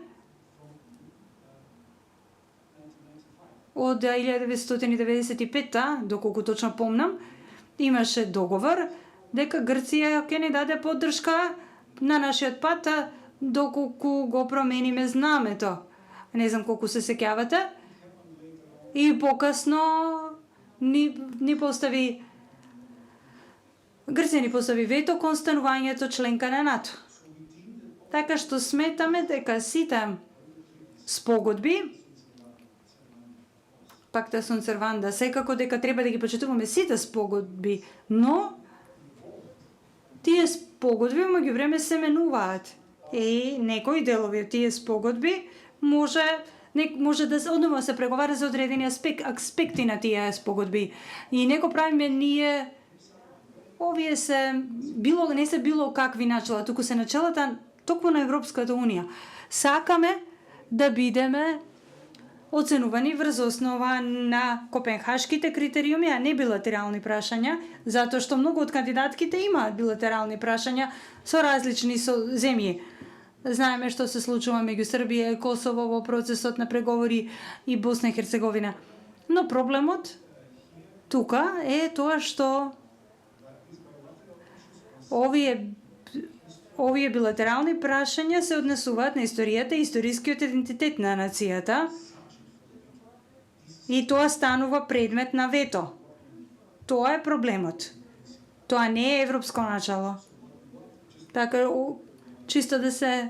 од 1995, доколку точно помнам, имаше договор дека Грција ќе ни даде поддршка на нашиот пат доколку го промениме знамето. Не знам колку се сеќавате. И покасно Грција ни постави вето кон станувањето членка на НАТО. Така што сметаме дека сите спогодби, пакта сун серванда, секако дека треба да ги почитуваме сите спогодби, но тие спогодби меѓу време се менуваат. И некои делови од тие спогодби може да се одново се преговара за одредени аспекти на тие спогодби. И него правиме ние овие не се било какви начала, туку се началата токму на Европската Унија. Сакаме да бидеме оценувани врз основа на копенхашките критериуми, а не билатерални прашања, затоа што многу од кандидатките имаат билатерални прашања со различни земји. Знаеме што се случува меѓу Србија и Косово во процесот на преговори и Босна и Херцеговина. Но проблемот тука е тоа што овие билатерални прашања се однесуваат на историјата и историскиот идентитет на нацијата и тоа станува предмет на вето. Тоа е проблемот. Тоа не е европско начало. Така, чисто да се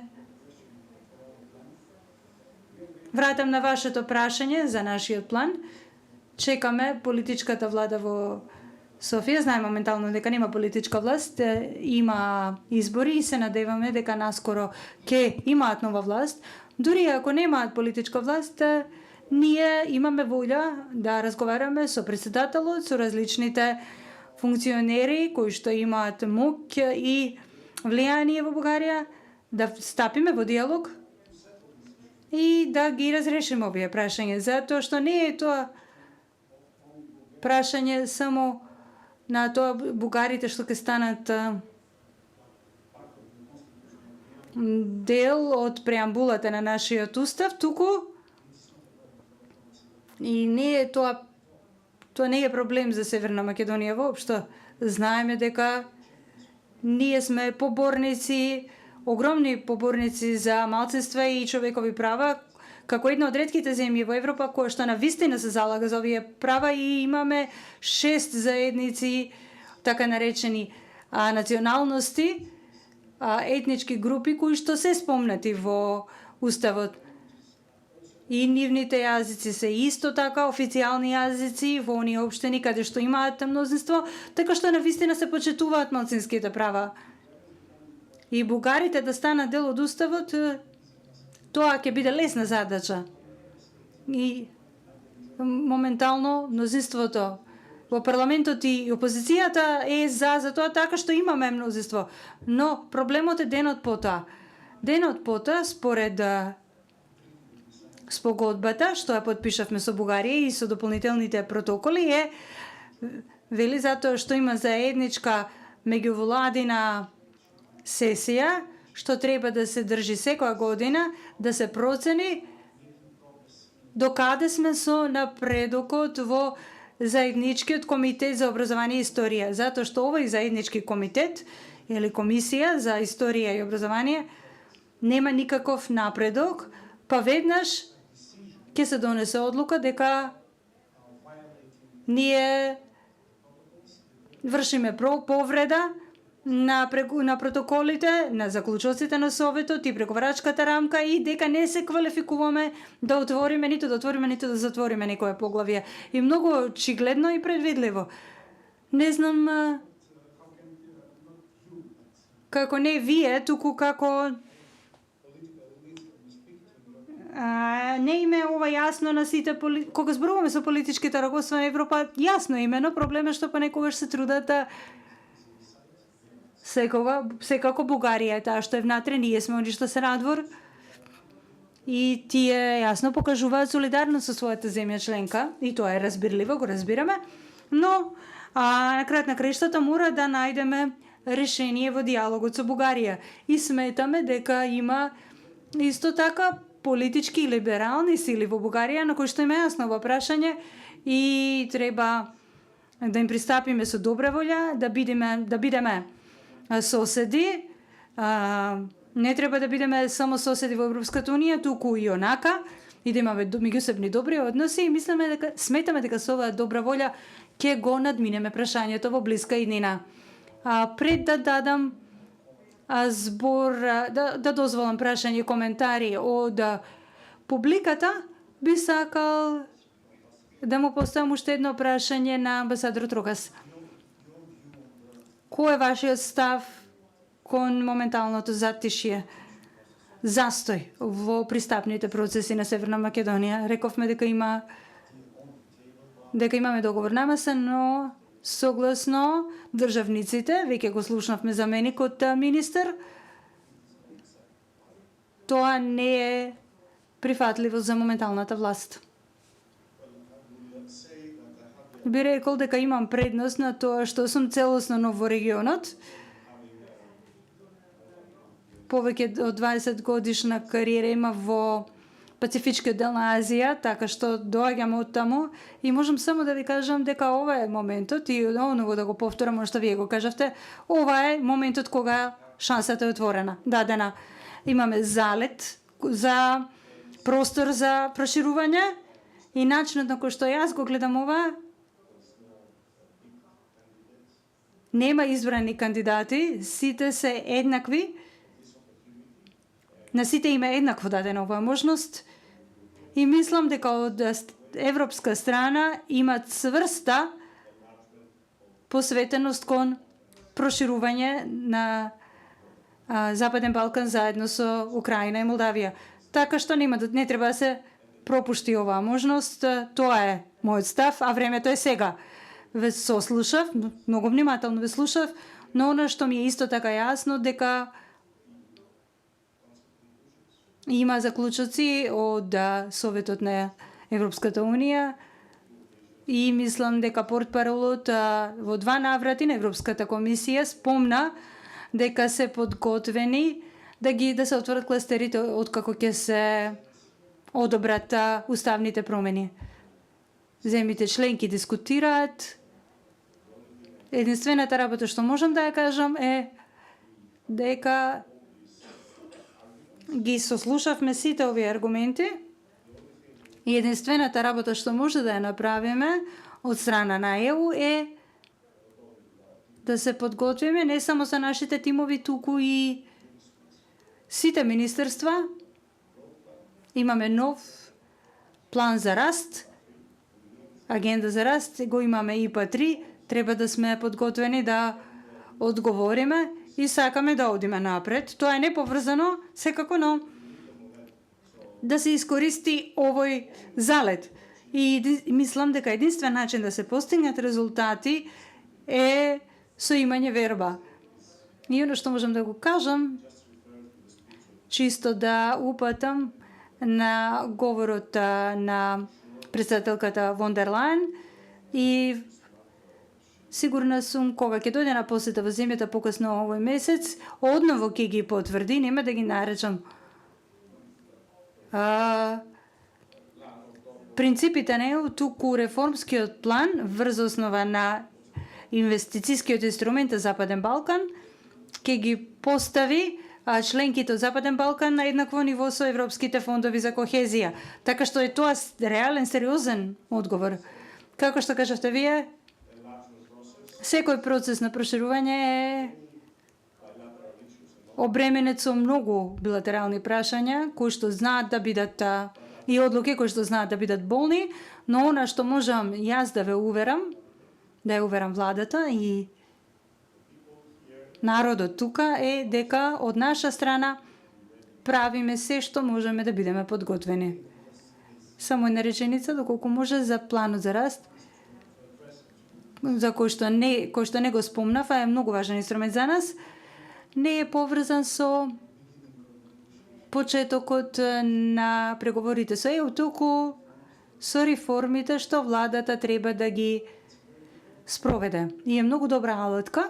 вратам на вашето прашање за нашиот план. Чекаме политичката влада во Софија. Знаем моментално дека нема политичка власт, има избори и се надеваме дека наскоро ќе имаат нова власт. Дури ако немаат политичка власт, ние имаме волја да разговараме со председателот, со различните функционери кои што имаат моќ и влијание во Бугарија, да стапиме во диалог и да ги разрешиме овие прашања, затоа што не е тоа прашање само на тоа бугарите што ќе станат дел од преамбулата на нашиот устав, туку и не е тоа не е проблем за Северна Македонија воопшто. Знаеме дека ние сме поборници, огромни поборници за малцинства и човекови права, како една од ретките земји во Европа која што навистина се залага за овие права и имаме 6 заедници, така наречени националности, етнички групи кои што се спомнати во уставот. И нивните јазици се исто така официјални јазици во оние општини каде што имаат мнозинство, така што навистина се почитуваат малцинските права. И бугарите да станат дел од уставот, тоа ќе биде лесна задача. И моментално мнозинството во парламентот и опозицијата е за тоа, така што имаме мнозинство. Но проблемот е денот потоа. Денот потоа, според спогодбата што ја подпишавме со Бугарија и со дополнителните протоколи, вели затоа што има заедничка меѓувладина сесија што треба да се држи секоја година, да се процени докаде сме со напредокот во заедничкиот комитет за образование и историја, затоа што овој заеднички комитет или комисија за историја и образование нема никаков напредок, па веднаш ќе се донесе одлука дека ние вршиме повреда на протоколите, на заклучоците на Советот и преговарачката рамка и дека не се квалификуваме да отвориме, ниту да затвориме некое поглавие. И многу очигледно и предвидливо. Не знам како не вие, туку како не име ова јасно на сите кога зборуваме со политичките раководства на Европа, јасно имено проблем е што понекогаш се трудат да секако Бугарија е таа што е внатре, ние сме они што се надвор и тие јасно покажуваат солидарност со својата земја членка и тоа е разбирливо, го разбираме, но на крајот на краиштата мора да најдеме решение во диалогот со Бугарија и сметаме дека има исто така политички и либерални сили во Бугарија на кои што има јасно ова прашање и треба да им пристапиме со добра волја, да бидеме соседи, не треба да бидеме само соседи во Европската унија, туку и онака, и да имаме меѓусебни добри односи и сметаме дека со оваа добра волја ќе го надминеме прашањето во блиска иднина. Пред да дадам збор, да дозволам прашање и коментари од публиката, би сакал да му поставам уште едно прашање на амбасадор Трокас. Кој е вашиот став кон моменталното затишје, застој во пристапните процеси на Северна Македонија? Рековме дека имаме договор намасен, но согласно државниците, веќе го слушнавме заменикот министер, тоа не е прифатливо за моменталната власт. Би рекол дека имам предност на тоа што сум целосно нов во регионот. Повеќе од 20 годишна кариера има во Пацифичкиот дел на Азија, така што доаѓам од таму и можам само да ви кажам дека ова е моментот и оново да го повторам што вие го кажавте, ова е моментот кога шансата е отворена, дадена. Имаме залет за простор за проширување и начинот на кој што јас го гледам ова, нема избрани кандидати, сите се еднакви. На сите има еднакво дадена оваа можност и мислам дека од европска страна има цврста посветеност кон проширување на Западен Балкан заедно со Украина и Молдавија. Така што не треба да се пропушти оваа можност. Тоа е мојот став, а времето е сега. Ве сослушав, многу внимателно ве слушав, но она што ми е исто така јасно дека има заклучоци од Советот на Европската унија и мислам дека портпаролот во 2 наврати на Европската комисија спомна дека се подготвени да се отворат кластерите откако ќе се одобрат уставните промени. Земјите членки дискутираат. Единствената работа што можам да ја кажам е дека ги сослушавме сите овие аргументи и единствената работа што може да ја направиме од страна на ЕУ е да се подготвиме не само за нашите тимови, туку и сите министерства. Имаме нов план за раст, агенда за раст, го имаме ИПА-3, треба да сме подготвени да одговориме и сакаме да одиме напред. Тоа е неповрзано, секако, но да се искористи овој залет. И мислам дека единствен начин да се постигнат резултати е со имање верба. И оно што можам да го кажам, чисто да упатам на говорот на председателката Вон дер Лајен и сигурна сум кога ќе дојде на посета во земјата покасно овој месец, одново ќе ги потврди, нема да ги наречам принципите на ЕУ, туку реформскиот план врз основа на инвестицискиот инструмент за Западен Балкан ќе ги постави членките од Западен Балкан на еднакво ниво со европските фондови за кохезија. Така што е тоа реален, сериозен одговор. Како што кажавте вие, секој процес на проширување е обременет со многу билатерални прашања кои што знаат да бидат и одлуки кои што знаат да бидат болни, но она што можам јас да ве уверам, да ја уверам владата и народот тука е дека од наша страна правиме се што можеме да бидеме подготвени. Само една реченица, доколку може, за планот за раст, за кој што не го спомнав, а е многу важен инструмент за нас, не е поврзан со почетокот на преговорите со ЕУ, туку со реформите што владата треба да ги спроведе. И е многу добра алатка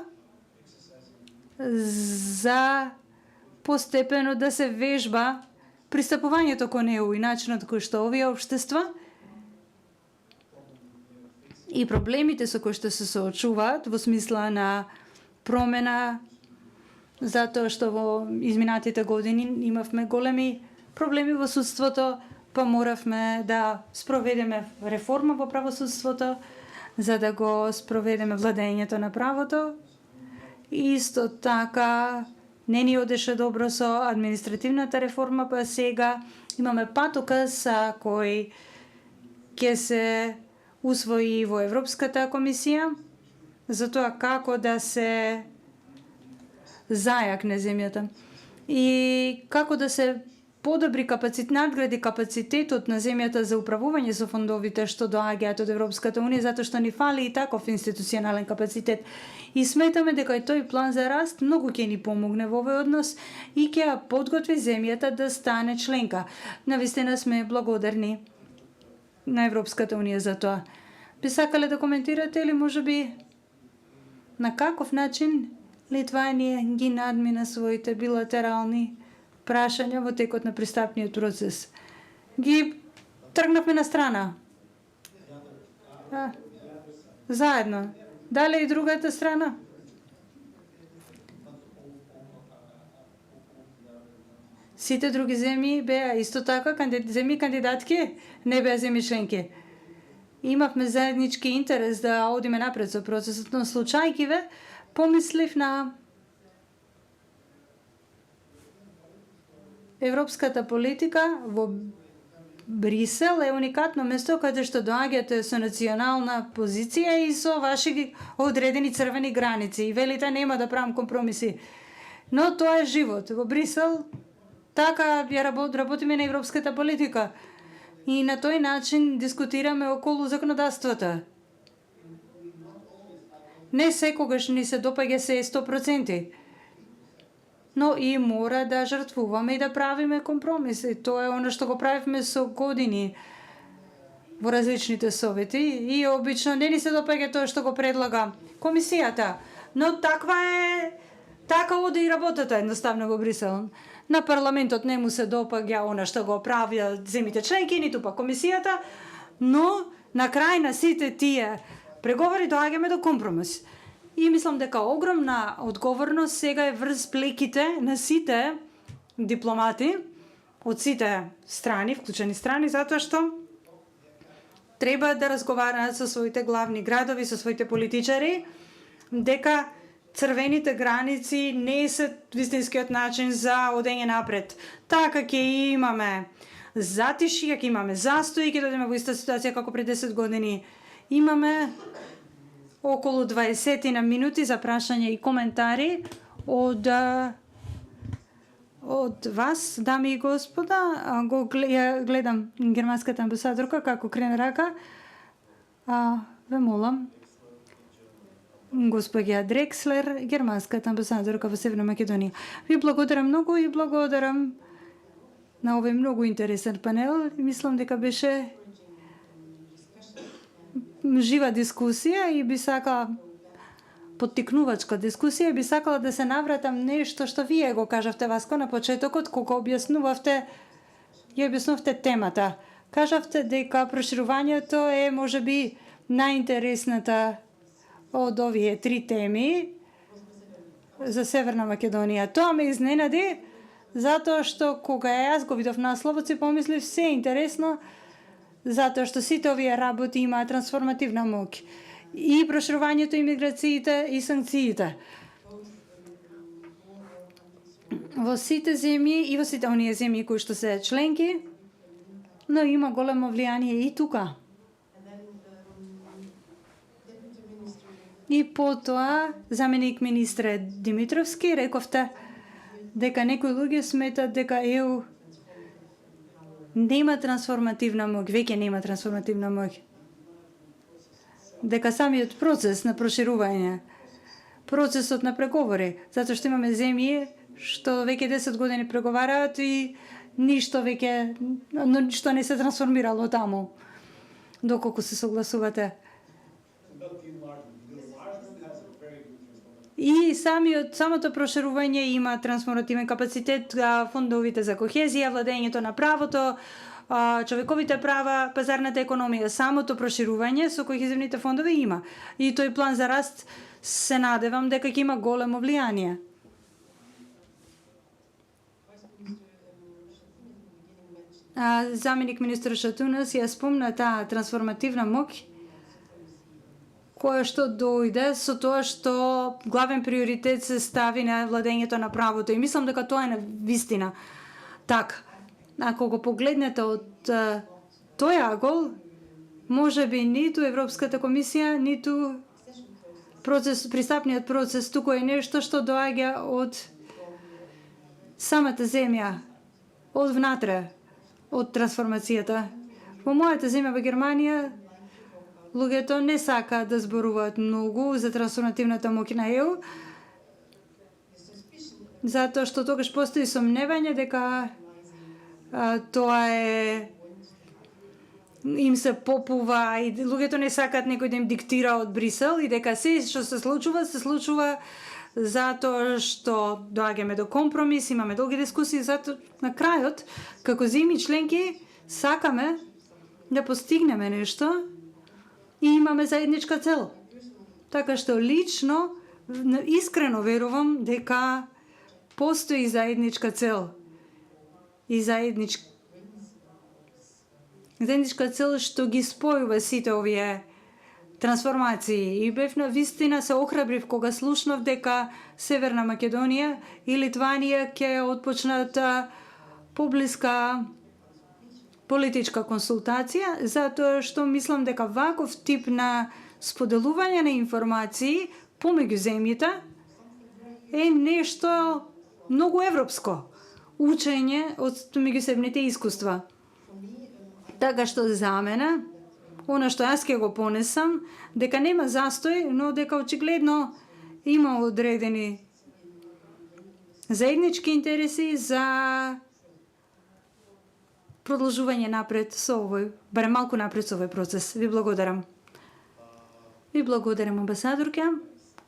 за постепено да се вежба пристапувањето кон ЕУ и начинот кој што овие општества и проблемите со кои што се соочуваат во смисла на промена, затоа што во изминатите години имавме големи проблеми во судството, па моравме да спроведеме реформа во правосудството, за да го спроведеме владењето на правото. Исто така не ни одеше добро со административната реформа, па сега имаме патоказ кој ќе се усвои во Европската комисија за тоа како да се зајакне земјата и како да се подобри надгради капацитетот на земјата за управување со фондовите што доаѓаат од Европската унија, затоа што ни фали и таков институционален капацитет. И сметаме дека и тој план за раст многу ќе ни помогне во овој однос и ќе ја подготви земјата да стане членка. Навистина сме благодарни на Европската унија за тоа. Би сакале да коментирате или можеби на каков начин Литванија ги надмина своите билатерални прашања во текот на пристапниот процес? Ги тргнавме на страна. Заедно. Дале и другата страна? Сите други земји беа исто така земји кандидатки, не беа земји членки. Имавме заеднички интерес да одиме напред со процесот, но случајки ве, помислив на европската политика во Брисел е уникатно место каде што доаѓате со национална позиција и со ваши одредени црвени граници и велите нема да правам компромиси. Но тоа е живот. Во Брисел така ја работиме на европската политика и на тој начин дискутираме околу законодавството. Не секогаш ни се допаѓа се 100%. Но и мора да жртвуваме и да правиме компромиси. Тоа е оно што го правивме со години во различните совети и обично не ни се допаѓа тоа што го предлага комисијата. Но така оди и работата едноставно во Брисел. На парламентот не му се допаѓа она што го правиа земите членки, ниту па комисијата, но на крај на сите тие преговори доаѓаме до компромис. И мислам дека огромна одговорност сега е врз плеките на сите дипломати од сите страни, вклучени страни, затоа што треба да разговараат со своите главни градови, со своите политичари, дека црвените граници не се вистинскиот начин за одење напред. Така ќе имаме затиши, ќе имаме застои, ќе додеме во иста ситуација како пред 10 години. Имаме околу 20 на минути за прашање и коментари од вас, дами и господа. Ја гледам германската амбасадорка како крена рака. Ве молам, господја Дрекслер, германската амбасадорка во Северна Македонија. Ви благодарам многу и благодарам на овој многу интересен панел. Мислам дека беше жива дискусија и би сакала поттикнувачка дискусија, би сакала да се навратам нешто што вие го кажавте, Васко, на почетокот, кога ја објаснувавте темата. Кажавте дека проширувањето е можеби најинтересната од овие три теми за Северна Македонија. Тоа ме изненади, затоа што кога јас го видов насловот си помислив се интересно, затоа што сите овие работи имаат трансформативна моќ. И проширувањето, имиграциите и санкциите. Во сите земји и во сите оние земји кои што се членки, но има големо влијание и тука. И потоа, заменик министре Димитровски, рековте дека некои луѓе сметат дека ЕУ нема трансформативна моќ, веќе нема трансформативна моќ. Дека самиот процес на проширување, процесот на преговори, затоа што имаме земји што веќе 10 години преговараат и ништо не се трансформирало таму, доколку се согласувате. И самото проширување има трансформативен капацитет, фондовите за кохезија, владењето на правото, човековите права, пазарната економија, самото проширување со кохезивните фондови има. И тој план за раст се надевам дека ќе има големо влијание. Заменик министр Шатунас ја спомна таа трансформативна моќ која што дојде со тоа што главен приоритет се стави на владењето на правото. И мислам дека тоа е на вистина така. Ако го погледнете од тој агол, може би ниту Европската комисија, ниту пристапниот процес туку е нешто што доаѓа од самата земја, од внатре, од трансформацијата. Во мојата земја, во Германија, луѓето не сакаат да зборуваат многу за трансформативната моќ на ЕУ, затоа што тогаш постои сомневање дека тоа е им се попува и луѓето не сакаат некој да им диктира од Брисел и дека се што се случува затоа што доаѓаме до компромис, имаме долги дискусии, затоа на крајот, како земји членки, сакаме да постигнеме нешто и имаме заедничка цел. Така што лично, искрено верувам дека постои заедничка цел и заедничка цел што ги спојува сите овие трансформации. И бев на вистина се охрабрив кога слушнав дека Северна Македонија и Литванија ќе отпочнат поблиска политичка консултација, затоа што мислам дека ваков тип на споделување на информации помеѓу земјите е нешто многу европско. Учење од меѓусебните искуства. Така што за мене, она што јас ќе го понесам, дека нема застој, но дека очигледно има одредени заеднички интереси за продолжување напред со овој, барем малку напред со овој процес. Ви благодарам. Ви благодарам, амбасадорке.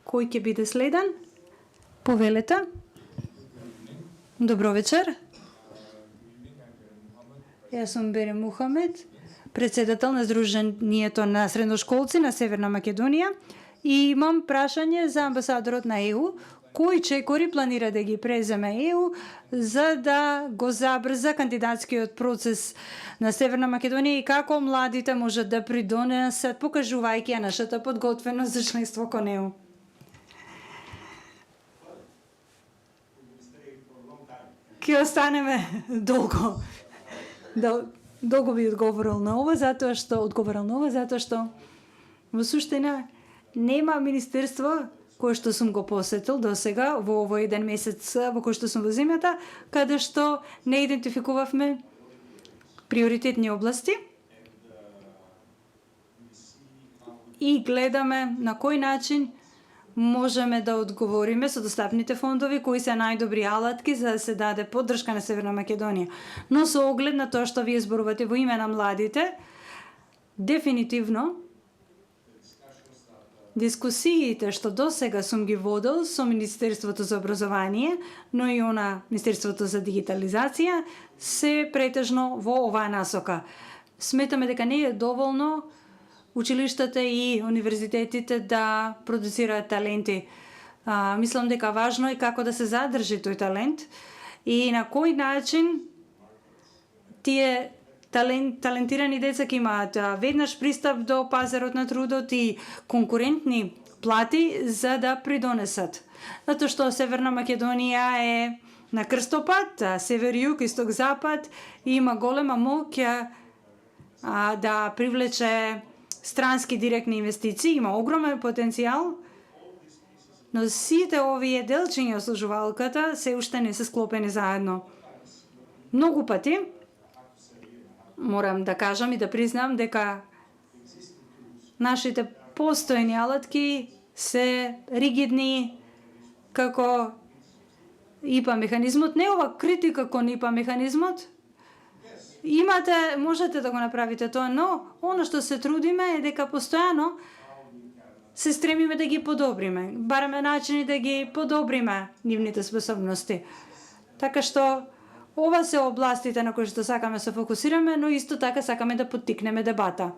Кој ќе биде следен? Повелете. Добро вечер. Јас сум Бери Мухамед, председател на Сдруженијето на средношколци на Северна Македонија и имам прашање за амбасадорот на ЕУ. Кои чекори планира да ги преземе ЕУ за да го забрза кандидатскиот процес на Северна Македонија и како младите можат да придонесат покажувајќи ја нашата подготвеност за членство кон ЕУ? Ќе останеме долго. Долго би одговорил на ова, затоа што во суштина нема министерство кое што сум го посетил до сега во овој еден месец во кој што сум во земјата, каде што не идентификувавме приоритетни области и гледаме на кој начин можеме да одговориме со достапните фондови, кои се најдобри алатки за да се даде поддршка на Северна Македонија. Но со оглед на тоа што вие зборувате во име на младите, дефинитивно дискусиите што досега сум ги водел со Министерството за образование, но и Министерството за дигитализација, се претежно во оваа насока. Сметаме дека не е доволно училиштата и универзитетите да продуцираат таленти. Мислам дека важно е како да се задржи тој талент и на кој начин тие талентирани деца ќе имаат веднаш пристап до пазарот на трудот и конкурентни плати за да придонесат. Затоа што Северна Македонија е на крстопат, север, југ, исток, запад и има голема моќ да привлече странски директни инвестиции, има огромен потенцијал, но сите овие делчиња од служувалката се уште не се склопени заедно. Многу пати морам да кажам и да признам дека нашите постојни алатки се ригидни како ИПА механизмот. Не ова критика кон ИПА механизмот. Можете да го направите тоа, но оно што се трудиме е дека постојано се стремиме да ги подобриме. Бараме начини да ги подобриме нивните способности. Така што ова се областите на кои што сакаме се фокусираме, но исто така сакаме да поттикнеме дебата.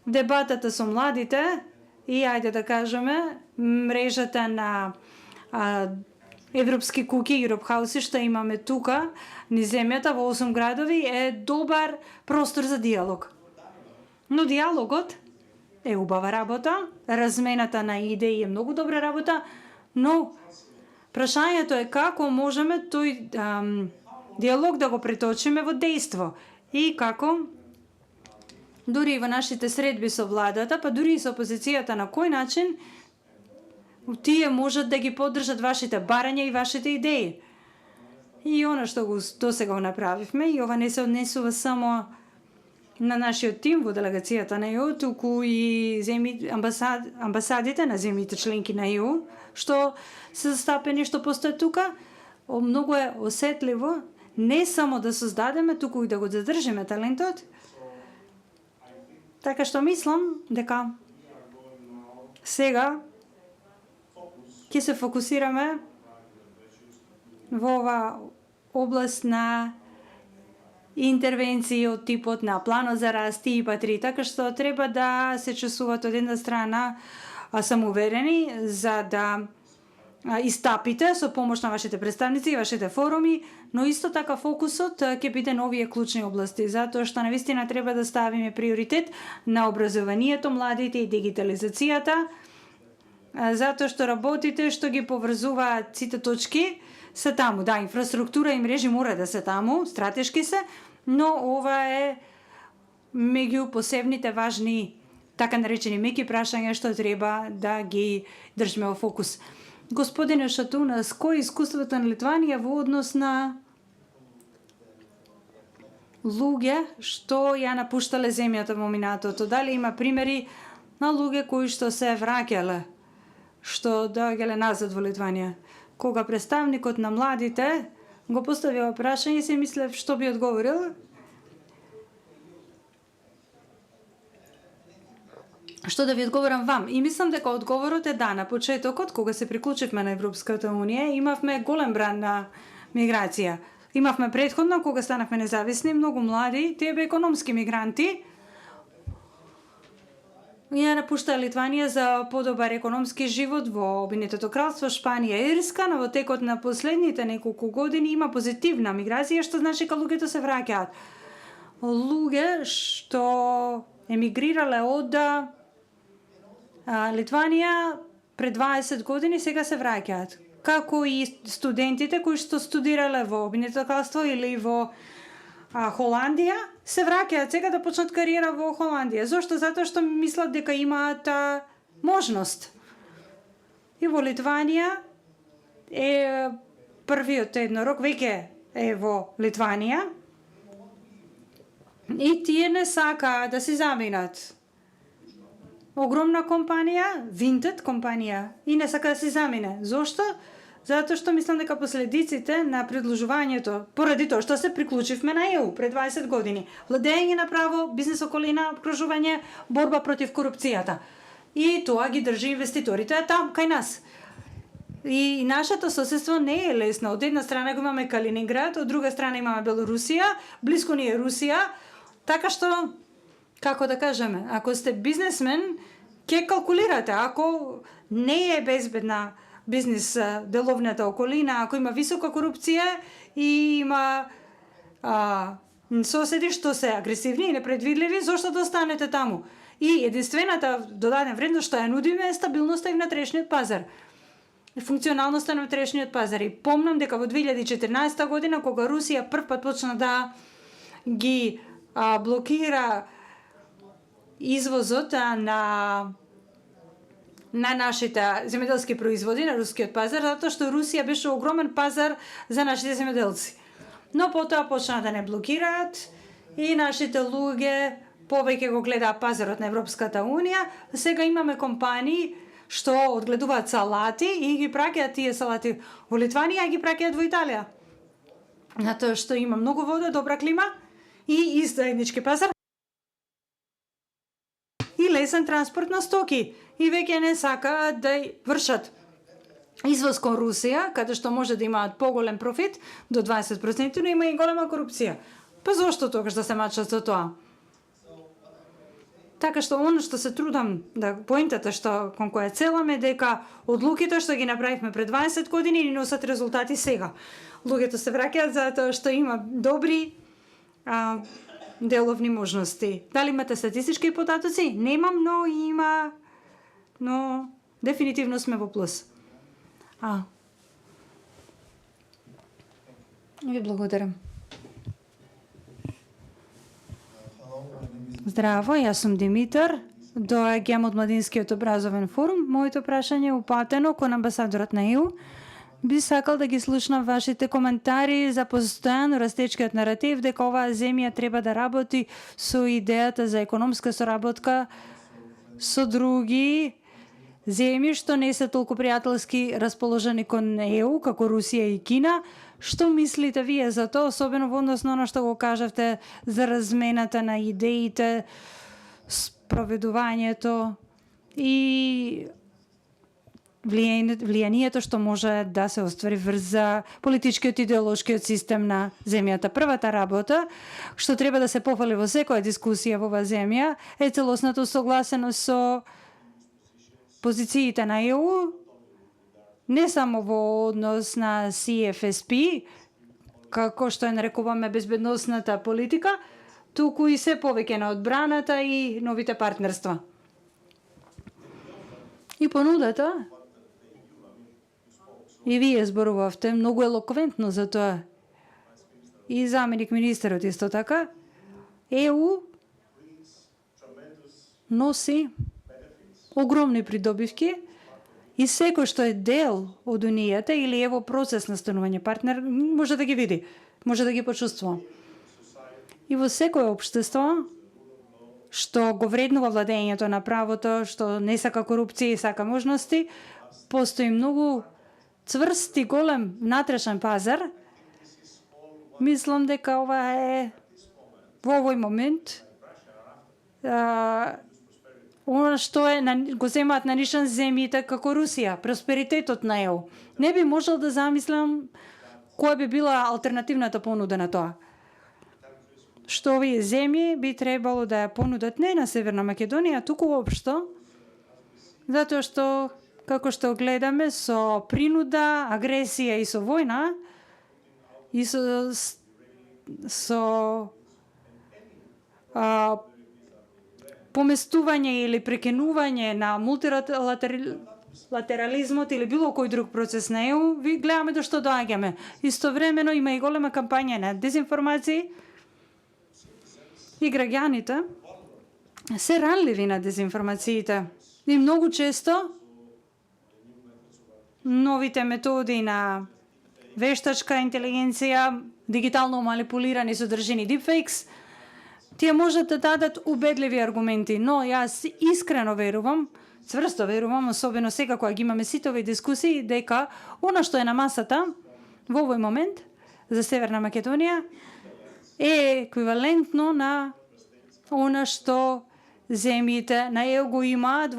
Дебатата со младите и ајде да кажеме мрежата на европски куќи, Europe House, што имаме тука низ земјата во 8 градови е добар простор за диалог. Но диалогот е убава работа, размената на идеи е многу добра работа, но прашањето е како можеме тој диалог да го преточиме во дејство и како дури во нашите средби со владата, па дури и со опозицијата, на кој начин тие можат да ги поддржат вашите барања и вашите идеи. И оно што до сега го направивме, и ова не се однесува само на нашиот тим во делегацијата на ЕУ, туку и амбасадите на земјите членки на ЕУ, што се застапени, што постојат тука, многу е осетливо не само да создадеме, туку и да го задржиме талентот. Така што мислам дека сега ќе се фокусираме во ова област на интервенции од типот на планот за раст и ИПА-3, така што треба да се чувствуваат од една страна самоуверени за да истапите со помош на вашите представници и вашите форуми, но исто така фокусот ќе биде на овие клучни области, затоа што навистина треба да ставиме приоритет на образованието, младите и дигитализацијата, затоа што работите што ги поврзуваат сите точки се таму. Да, инфраструктура и мрежи мора да се таму, стратешки се, но ова е меѓу посебните важни, така наречени меки прашања што треба да ги држиме во фокус. Господине Шатунас, кој е искуството на Литванија во однос на луѓе што ја напуштале земјата во минатото? Дали има примери на луѓе кои што се враќале, што доаѓале назад во Литванија? Кога представникот на младите го поставија прашање, се мислев што би одговорил. Што да ви одговорам вам? И мислам дека одговорот е да, на почетокот, кога се приклучивме на Европската Унија, имавме голем бран на миграција. Имавме претходно, кога станавме независни, многу млади, тие бе економски мигранти, ја напушта Литванија за подобар економски живот во Обединетото кралство, Шпанија и Ирска, но во текот на последните неколку години има позитивна миграција, што значи дека луѓето се враќаат. Луѓе што емигрирале од Литванија пред 20 години сега се враќаат. Како и студентите кои што студирале во Обединетото кралство или во Холандија, се враќаат сега да почнат кариера во Холандија. Зошто? Затоа што мислат дека имаат можност. И во Литванија е првиот еднорог веќе е во Литванија. И тие не сакаат да се заминат. Огромна компанија, Vinted компанија, и не сака да се замине. Зошто? Затоа што мислам дека последиците на предложувањето, поради тоа што се приклучивме на ЕУ пред 20 години, владење на право, бизнес околина, обкружување, борба против корупцијата. И тоа ги држи инвеститорите там, кај нас. И нашето соседство не е лесно. Од една страна го имаме Калининград, од друга страна имаме Белорусија, блиско ни е Русија, така што, како да кажеме, ако сте бизнесмен, ќе калкулирате, ако не е безбедна бизнес деловната околина, ако има висока корупција и има соседи што се агресивни и непредвидливи, зошто да останете таму? И единствената додадена вредност што ја нудиме е стабилноста и внатрешниот пазар. Функционалноста на внатрешниот пазар. И помнам дека во 2014 година, кога Русија првпат почна да ги блокира извозот на нашите земјоделски производи на рускиот пазар, затоа што Русија беше огромен пазар за нашите земјоделци. Но потоа почна да не блокираат и нашите луѓе повеќе го гледаат пазарот на Европската Унија. Сега имаме компании што одгледуваат салати и ги праќаат тие салати во Литванија и ги праќаат во Италија. Затоа што има многу вода, добра клима и заеднички пазар и лесен транспорт на стоки. И веќе не сакаат да вршат извоз кон Русија, каде што може да имаат поголем профит до 20%, но има и голема корупција. Па зошто тогаш да се мачат за тоа? Така што оно што се трудам да поентата што кон која целаме дека одлуките што ги направивме пред 20 години ни носат резултати сега. Луѓето се враќаат затоа што има добри деловни можности. Дали имате статистички податоци? Немам, но има, но дефинитивно сме во плюс. Ви благодарам. Здраво, јас сум Димитар. Доаѓам од Младинскиот образовен форум. Моето прашање е упатено кон амбасадорот на ЕУ. Би сакал да ги слушнам вашите коментари за постојано растечкиот наратив дека оваа земја треба да работи со идејата за економска соработка со други земји што не се толку пријателски расположени кон ЕУ, како Русија и Кина. Што мислите вие за тоа, особено во однос на оно што го кажавте за размената на идеите, спроведувањето и влијанието што може да се оствари врз политичкиот и идеолошкиот систем на земјата. Првата работа, што треба да се пофали во секоја дискусија во оваа земја, е целосната согласеност со позициите на ЕУ, не само во однос на CFSP, како што ја нарекуваме безбедносната политика, туку и се повеќе на одбраната и новите партнерства. И понудата, и вие зборувавте многу елоквентно за тоа, и заменик министерот исто така, ЕУ носи огромни придобивки и секој што е дел од Унијата или е во процес на станување партнер, може да ги види, може да ги почувствува. И во секое општество што го вреднува владењето на правото, што не сака корупција и сака можности, постои многу цврст и голем внатрешен пазар. Мислам дека ова е во овој момент она што го земаат на нишан земјите како Русија, просперитетот на ЕУ. Не би можел да замислам која би била алтернативната понуда на тоа. Што овие земји би требало да ја понудат не на Северна Македонија, туку општо, затоа што, како што гледаме, со принуда, агресија и со војна, и со поместување или прекинување на мултилатерализмот или било кој друг процес на ЕУ, ви гледаме до што доаѓаме. Истовремено има и голема кампања на дезинформации и граѓаните се ранливи на дезинформациите. И многу често новите методи на вештачка интелигенција, дигитално манипулирани содржини deepfakes, тие можат да дадат убедливи аргументи, но јас искрено верувам, цврсто верувам, особено сега кога ги имаме сите овие дискусии, дека она што е на масата во овој момент за Северна Македонија е еквивалентно на она што земјите на ЕУ го имаат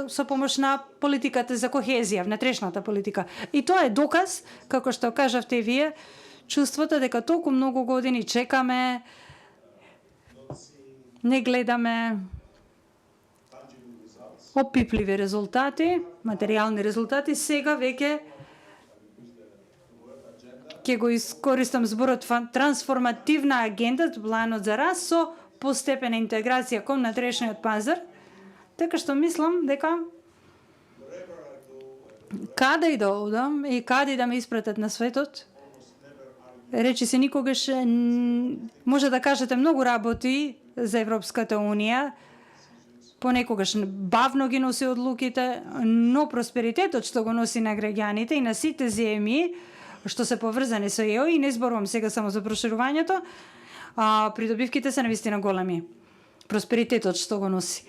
со помош на политиката за кохезија, внатрешната политика. И тоа е доказ, како што кажавте вие, чувството дека толку многу години чекаме, не гледаме опипливи резултати, материјални резултати, сега веќе ќе го искористам зборот трансформативна агенда, планот за раст со постепена интеграција кон внатрешниот пазар, така што мислам дека каде и да одам и каде и да ме испратат на светот, речи се никогаш може да кажете многу работи за Европската Унија, понекогаш бавно ги носи одлуките, но просперитетот што го носи на граѓаните и на сите земји што се поврзани со ЕО, и не зборувам сега само за проширувањето, придобивките се навистина големи. Просперитетот што го носи.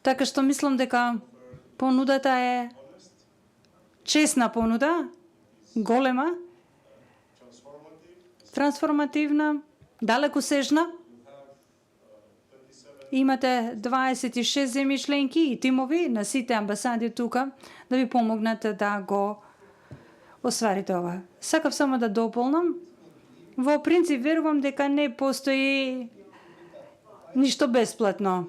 Така што мислам дека понудата е честна понуда, голема, трансформативна, далекосежна. Имате 26 земји членки и тимови на сите амбасади тука да ви помогнат да го остварите ова. Сакав само да дополнам. Во принцип верувам дека не постои ништо бесплатно.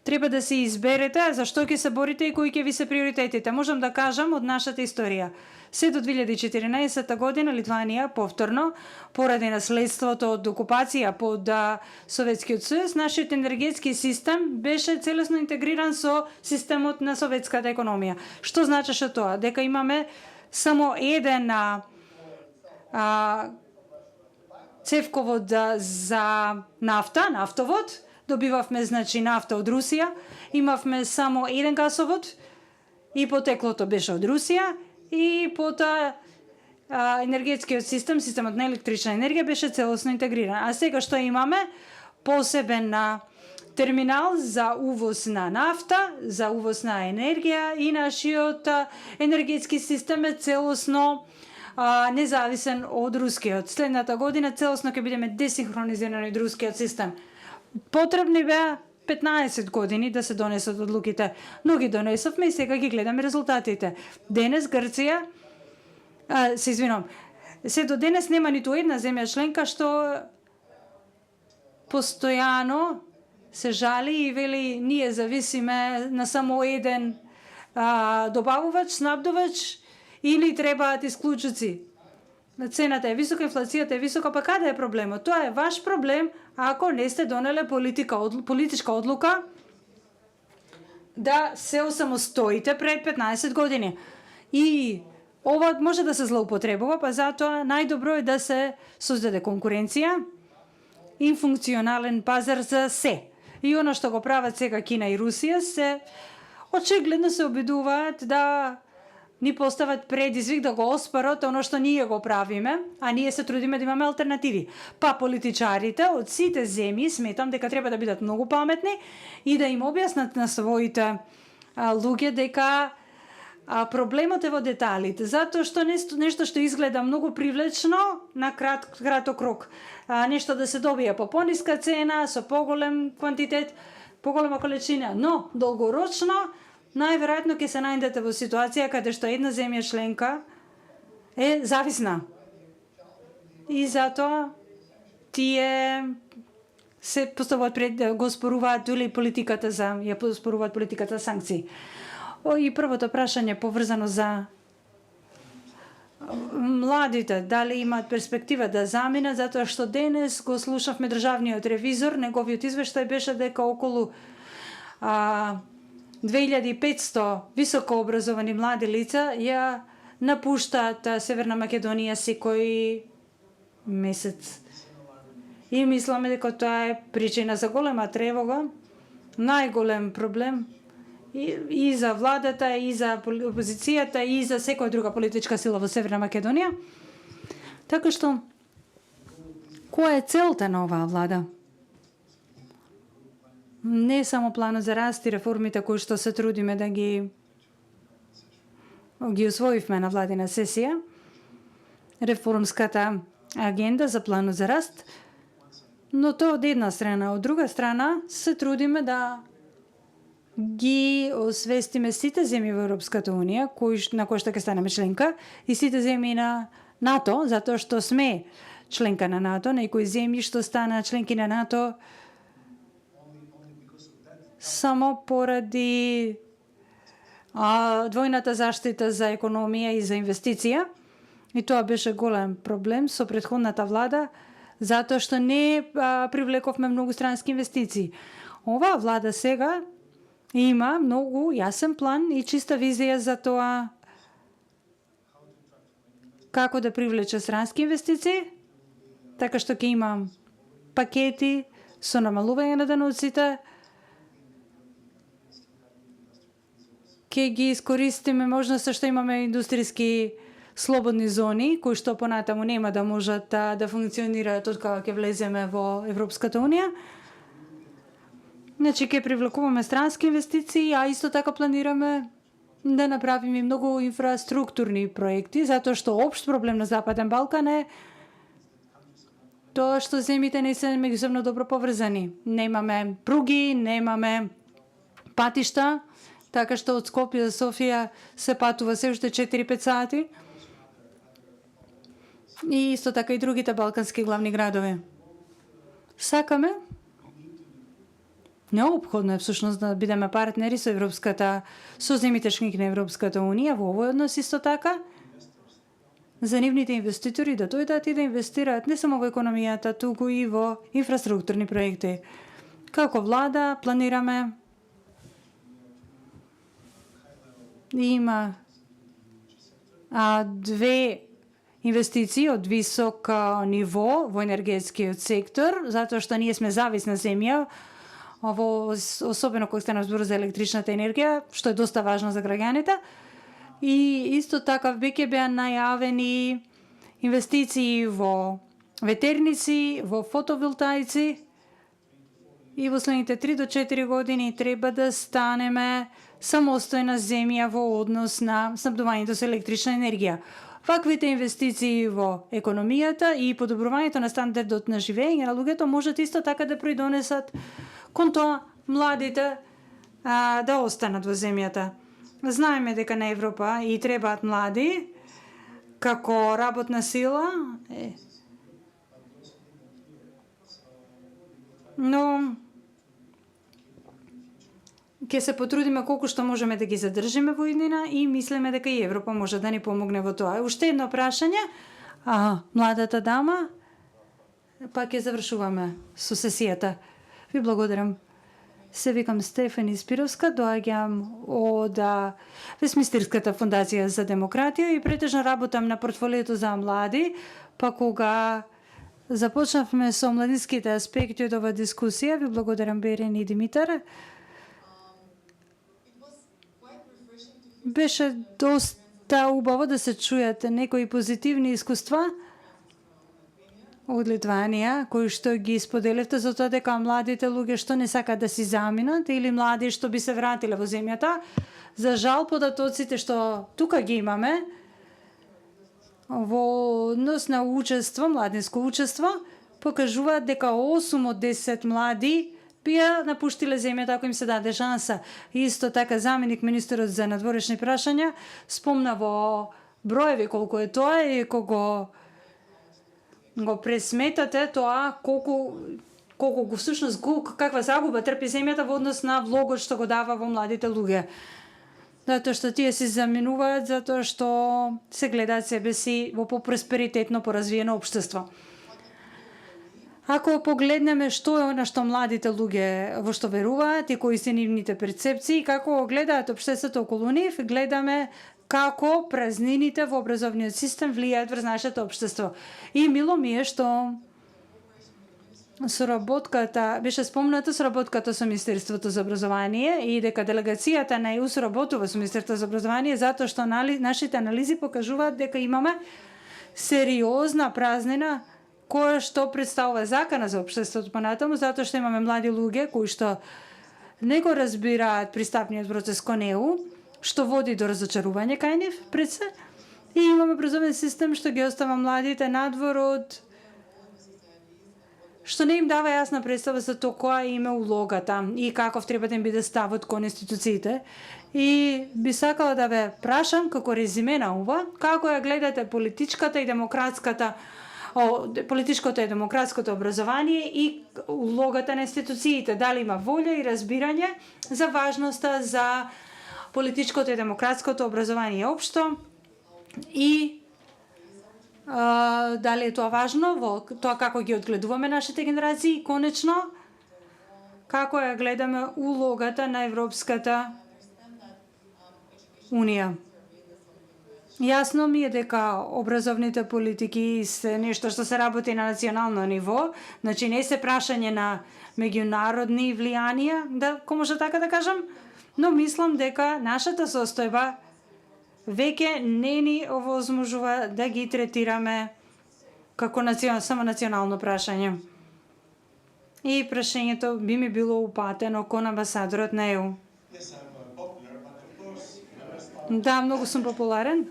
Треба да се изберете за што ќе се борите и кои ќе ви се приоритетите. Можам да кажам од нашата историја. Се до 2014 година Литванија повторно, поради наследството од окупација под Советскиот сојуз, нашиот енергетски систем беше целосно интегриран со системот на советската економија. Што значеше тоа? Дека имаме само еден цевковод за нафта, нафтовод, добивавме значи нафта од Русија, имавме само еден гасовод и потеклото беше од Русија, и потоа енергетскиот систем, системот на електрична енергија беше целосно интегриран. А сега што имаме? Посебен терминал за увоз на нафта, за увоз на енергија, и нашиот енергетски систем е целосно независен од рускиот. Следната година целосно ќе бидеме десинхронизирани од рускиот систем. Потребни беа 15 години да се донесат одлуките, но ги донесовме и сега ги гледаме резултатите. Денес Грција, се извинувам, се до денес нема ниту една земја членка што постојано се жали и вели ние зависиме на само еден добавувач, снабдувач, или требаат исклучоци. Цената е висока, инфлацијата е висока, па каде е проблемот? Тоа е ваш проблем ако не сте донеле политичка одлука да се осамостоите пред 15 години. И ова може да се злоупотребува, па затоа најдобро е да се создаде конкуренција и функционален пазар за се. И оно што го прават сега Кина и Русија се очигледно се обидуваат да ни постават предизвик да го оспарат оно што ние го правиме, а ние се трудиме да имаме алтернативи. Па политичарите од сите земји сметам дека треба да бидат многу паметни и да им објаснат на своите луѓе дека проблемот е во деталите, затоа што нешто што изгледа многу привлечно на краток рок, нешто да се добие по пониска цена, со поголем квантитет, поголема количина, но долгорочно најверојатно ќе се најдете во ситуација каде што една земја членка е зависна. И затоа тие се поставуваат пред го споруваат или политиката за споруваат политиката санкции. И првото прашање поврзано за младите, дали имаат перспектива да заминат, затоа што денес го слушавме државниот ревизор, неговиот извештај беше дека околу 2500 високо образовани млади лица ја напуштаат Северна Македонија секој месец. И мисламе дека тоа е причина за голема тревога, најголем проблем и за владата, и за опозицијата, и за секоја друга политичка сила во Северна Македонија. Така што, која е целта на оваа влада? Не само планот за раст и реформите кои што се трудиме да ги усвоивме на владина сесија, реформската агенда за планот за раст, но тоа од една страна. Од друга страна се трудиме да ги освестиме сите земји во Европската Унија, на кои што ќе станеме членка, и сите земји на НАТО, затоа што сме членка на НАТО, некои земји што стана членки на НАТО само поради двојната заштита за економија и за инвестиција, И тоа беше голем проблем со претходната влада, затоа што не привлековме многу странски инвестиции. Оваа влада сега има многу јасен план и чиста визија за тоа како да привлече странски инвестиции, така што ќе има пакети со намалување на даноците, ќе ги искористиме можноста што имаме индустријски слободни зони, кои што понатаму нема да можат да функционираат од кога ќе влеземе во Европската Унија. Значи, ќе привлекуваме странски инвестиции, а исто така планираме да направиме и многу инфраструктурни проекти, затоа што општ проблем на Западен Балкан е тоа што земите не се меѓусебно добро поврзани. Немаме пруги, немаме патишта, така што од Скопје до Софија се патува се уште 4-5 сати. И исто така и другите балкански главни градови. Сакаме, неопходно е всушност да бидеме партнери со со земите членки на Европската Унија во овој однос исто така, за нивните инвеститори да дојдат и да инвестираат не само во економијата, туку и во инфраструктурни проекти. Како влада планираме има две инвестиции од висок ниво во енергетскиот сектор, затоа што ние сме зависна земја, особено кога стана збор за електричната енергија, што е доста важно за граѓаните. И исто така веќе беа најавени инвестиции во ветерници, во фотоволтаици и во следните 3 до 4 години треба да станеме самостојна земја во однос на снабдувањето со електрична енергија. Ваквите инвестиции во економијата и подобрувањето на стандардот на живење на луѓето можат исто така да придонесат кон тоа младите да останат во земјата. Знаеме дека на Европа и требаат млади како работна сила, но ќе се потрудиме колку што можеме да ги задржиме во иднина и мислиме дека и Европа може да ни помогне во тоа. Уште едно прашање, младата дама, па ќе завршуваме со сесијата. Ви благодарам. Се викам Стефани Спировска, доаѓам од Весминстерската фондација за демократија и претежно работам на портфолиото за млади, па кога започнавме со младинските аспекти од оваа дискусија, ви благодарам Берен и Димитар. Беше доста убаво да се чујат некои позитивни искуства од Литванија, кои што ги споделивте за тоа дека младите луѓе што не сакаат да си заминат или млади што би се вратиле во земјата. За жал, податоците што тука ги имаме во однос на учество, младинско учество, покажуваат дека 8 од 10 млади би ја напуштиле земјата ако им се даде шанса. Исто така заменик министерот за надворешни прашања спомна во броеви колку е тоа и кога го пресметате тоа колку го всушност каква загуба трпи земјата во однос на влогот што го дава во младите луѓе. Затоа што тие се заминуваат затоа што се гледаат себе си во попросперитетно поразвиено општество. Ако погледнеме што е она што младите луѓе во што веруваат и кои се нивните перцепции, како гледаат општеството околу нив, гледаме како празнините во образовниот систем влијаат врз нашето општество. И мило ми е што соработката, беше спомната соработката со Министерството за образование и дека делегацијата на ЕУ соработува со Министерството за образование затоа што нашите анализи покажуваат дека имаме сериозна празнина која што представува закана за општеството понатаму, затоа што имаме млади луѓе кои што не го разбираат пристапниот процес кон ЕУ, што води до разочарување кај нив пред се, и имаме образовен систем што ги остава младите надвор од што не им дава јасна представа за тоа која им е улогата и каков треба да им биде ставот кон институциите. И би сакала да ве прашам како резиме на ова, како ја гледате политичкото и демократското образование и улогата на институциите, дали има волја и разбирање за важноста за политичкото и демократското образование општо и Дали е тоа важно во тоа како ги одгледуваме нашите генерации, конечно, како ја гледаме улогата на Европската Унија. Јасно ми е дека образовните политики се нешто што се работи на национално ниво, значи не се прашање на меѓународни влијанија, да може така да кажам, но мислам дека нашата состојба веќе не ни овозможува да ги третираме како само национално прашање. И прашањето би ми било упатено кон амбасадорот на ЕУ. Да, многу сум популарен.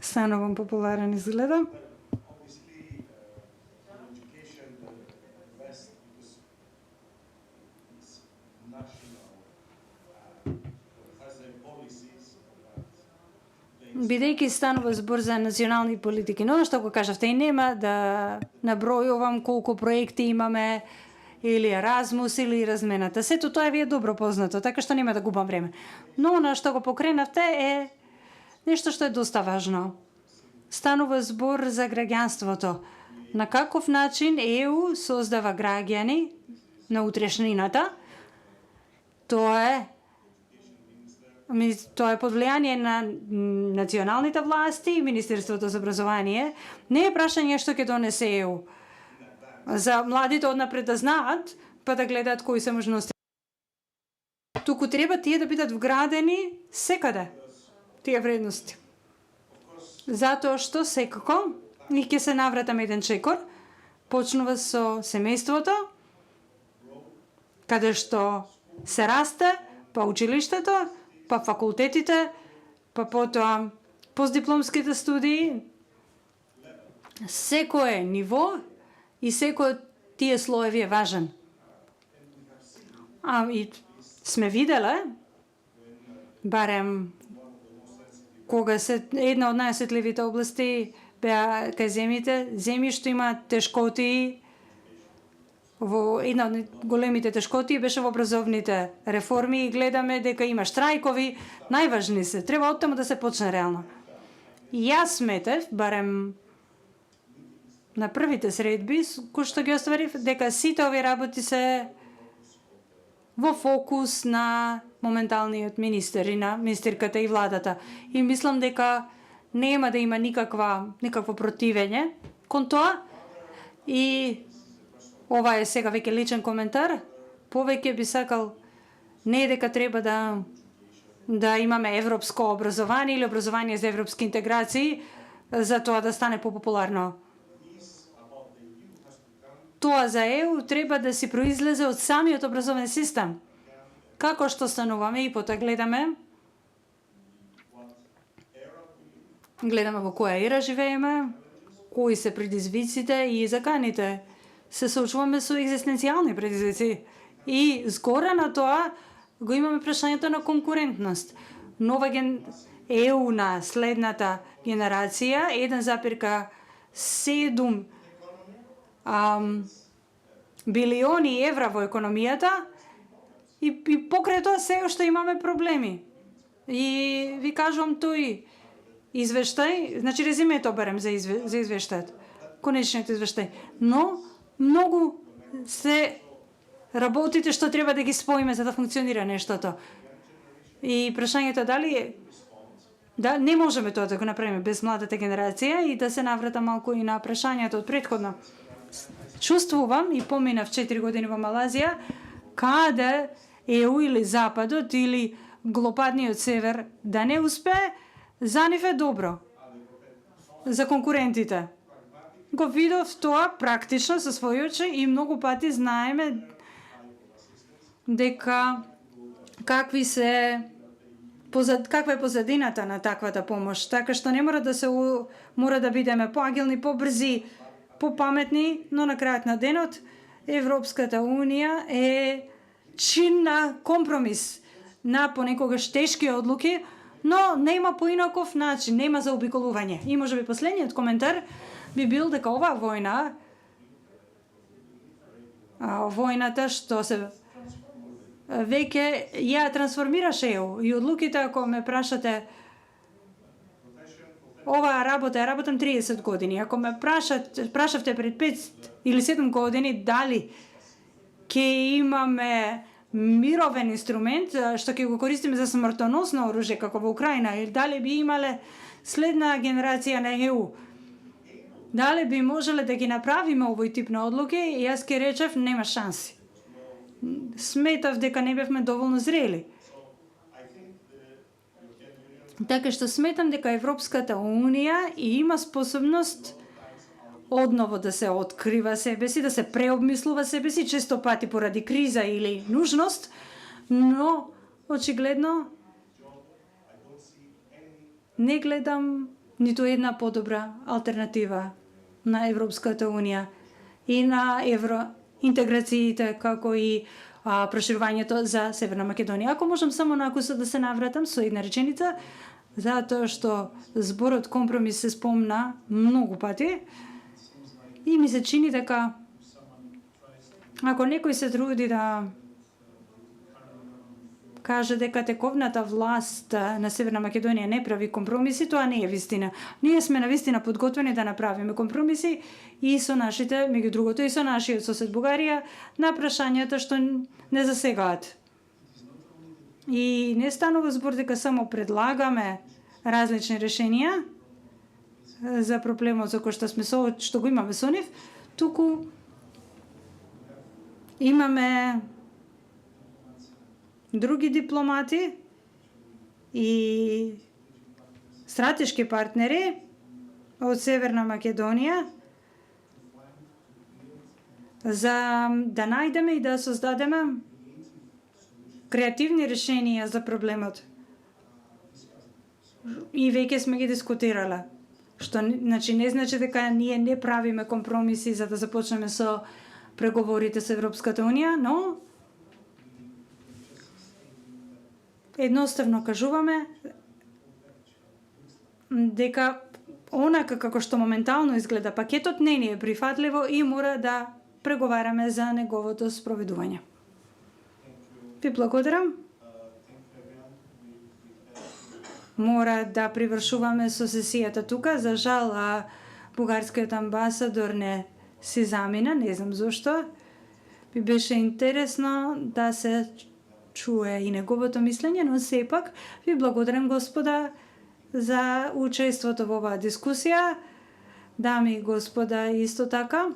Станувам популарен изгледа. Бидејќи станува збор за национални политики, но што го кажавте и нема да набројувам колку проекти имаме, или Еразмус, или размената. Сето тоа ви е добро познато, така што нема да губам време. Но она што го покренавте е нешто што е доста важно. Станува збор за граѓанството. На каков начин ЕУ создава граѓани на утрешнината? Тоа е под влијание на националните власти и Министерството за образование. Не е прашање што ќе донесе ЕУ. За младите однапред да знаат, па да гледаат кои се можности. Туку треба тие да бидат вградени секаде, тие вредности. Затоа што секако, и ќе се навратам еден чекор, почнува со семејството, каде што се расте, па училиштето, па факултетите, па потоа постдипломските студии. Секое ниво и секој тие слоеви е важен. И сме виделе, барем кога се една од најосетливите области беа кај земји што има тешкоти, во една од големите тешкоти беше во образовните реформи и гледаме дека има штрајкови, најважни се, треба оттаму да се почне реално. И јас сметев, барем на првите средби, кои што ги остварив, дека сите овие работи се во фокус на моменталниот министер и на министерката и владата. И мислам дека нема да има никакво противење кон тоа. И ова е сега веќе личен коментар. Повеќе би сакал не дека треба да имаме европско образование или образование за европски интеграции, за тоа да стане популарно. Тоа за ЕУ треба да си произлезе од самиот образовен систем. Како што стануваме и потоа гледаме во која ера живееме, кои се предизвиците и заканите. Се соочуваме со екзистенцијални предизвици. И згора на тоа го имаме прашањето на конкурентност. Нова ЕУ на следната генерација, 1,7 билиони евра во економијата и покрај тоа се уште имаме проблеми. И ви кажувам тој извештај, значи резимето барем за извештајот, конечниот извештај. Но многу се работите што треба да ги споиме за да функционира нештото. И прашањето дали не можеме тоа да го направиме без младата генерација и да се наврата малку и на прашањето од претходно. Чувствувам и поминав 4 години во Малазија, каде ЕУ или Западот или глобалниот север да не успее, за нив е добро. За конкурентите. Го видов тоа практично со своји очи и многу пати знаеме дека каква е позадината на таквата помош, така што не мора да бидеме поагилни, побрзи, попаметни, но на крајот на денот Европската Унија е чин на компромис на понекогаш тешки одлуки, но нема поинаков начин, нема заобиколување. И можеби последниот коментар би бил дека оваа војната што се веќе ја трансформираше ЕУ и одлуките, ако ме прашате оваа работа ја работам 30 години. Ако ме прашавте пред 5 или 7 години дали ќе имаме мировен инструмент што ќе го користиме за смртоносно оружје како во Украина, или дали би имале следна генерација на ЕУ, дали би можеле да ги направиме овој тип на одлуки, и јас ќе речев нема шанси. Сметав дека не бевме доволно зрели. Така што сметам дека Европската Унија има способност одново да се открива себе си, да се преобмислува себе си, често пати поради криза или нужност, но очигледно не гледам ниту една подобра алтернатива на Европската Унија и на евроинтеграциите, како и проширувањето за Северна Македонија. Ако можам само накуса да се навратам со една реченица, затоа што зборот компромис се спомна многу пати, и ми се чини дека ако некој се труди да каже дека тековната власт на Северна Македонија не прави компромиси, тоа не е вистина. Ние сме навистина подготвени да направиме компромиси и со нашите, меѓу другото и со нашиот сосед Бугарија, на прашањата што не засегаат. И не станува збор дека само предлагаме различни решенија за проблемот за кој што го имаме со нив, туку имаме други дипломати и стратешки партнери од Северна Македонија за да најдеме и да создадеме креативни решенија за проблемот. И веќе сме ги дискутирале. Што значи не значи дека ние не правиме компромиси за да започнеме со преговорите со Европската Унија, но едноставно кажуваме дека онака како што моментално изгледа пакетот не ни е прифатливо и мора да преговараме за неговото спроведување. Ви благодарам. Мора да привршуваме со сесијата тука. За жал, бугарскиот амбасадор не си замина, не знам зошто. Би беше интересно да се чуе и неговото мислење, но сепак ви благодарам, господа, за учеството во оваа дискусија. Дами и господа, исто така,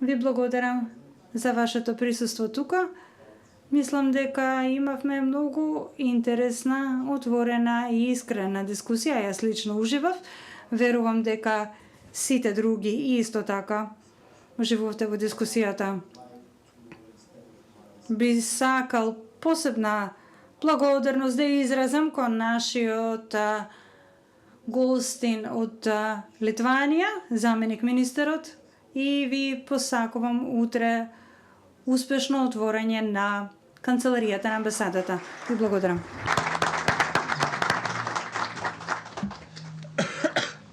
ви благодарам за вашето присуство тука. Мислам дека имавме многу интересна, отворена и искрена дискусија. Јас лично уживав. Верувам дека сите други исто така уживувате во дискусијата. Би сакал посебна благодарност да изразам кон нашиот гостин од Литванија, заменик министерот, и ви посакувам утре успешно отворање на канцеларијата на амбасадата. Ви благодарам.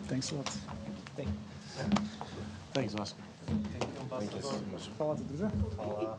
Thanks a lot. Thanks, Oscar. Hvala ti, druže. Hvala.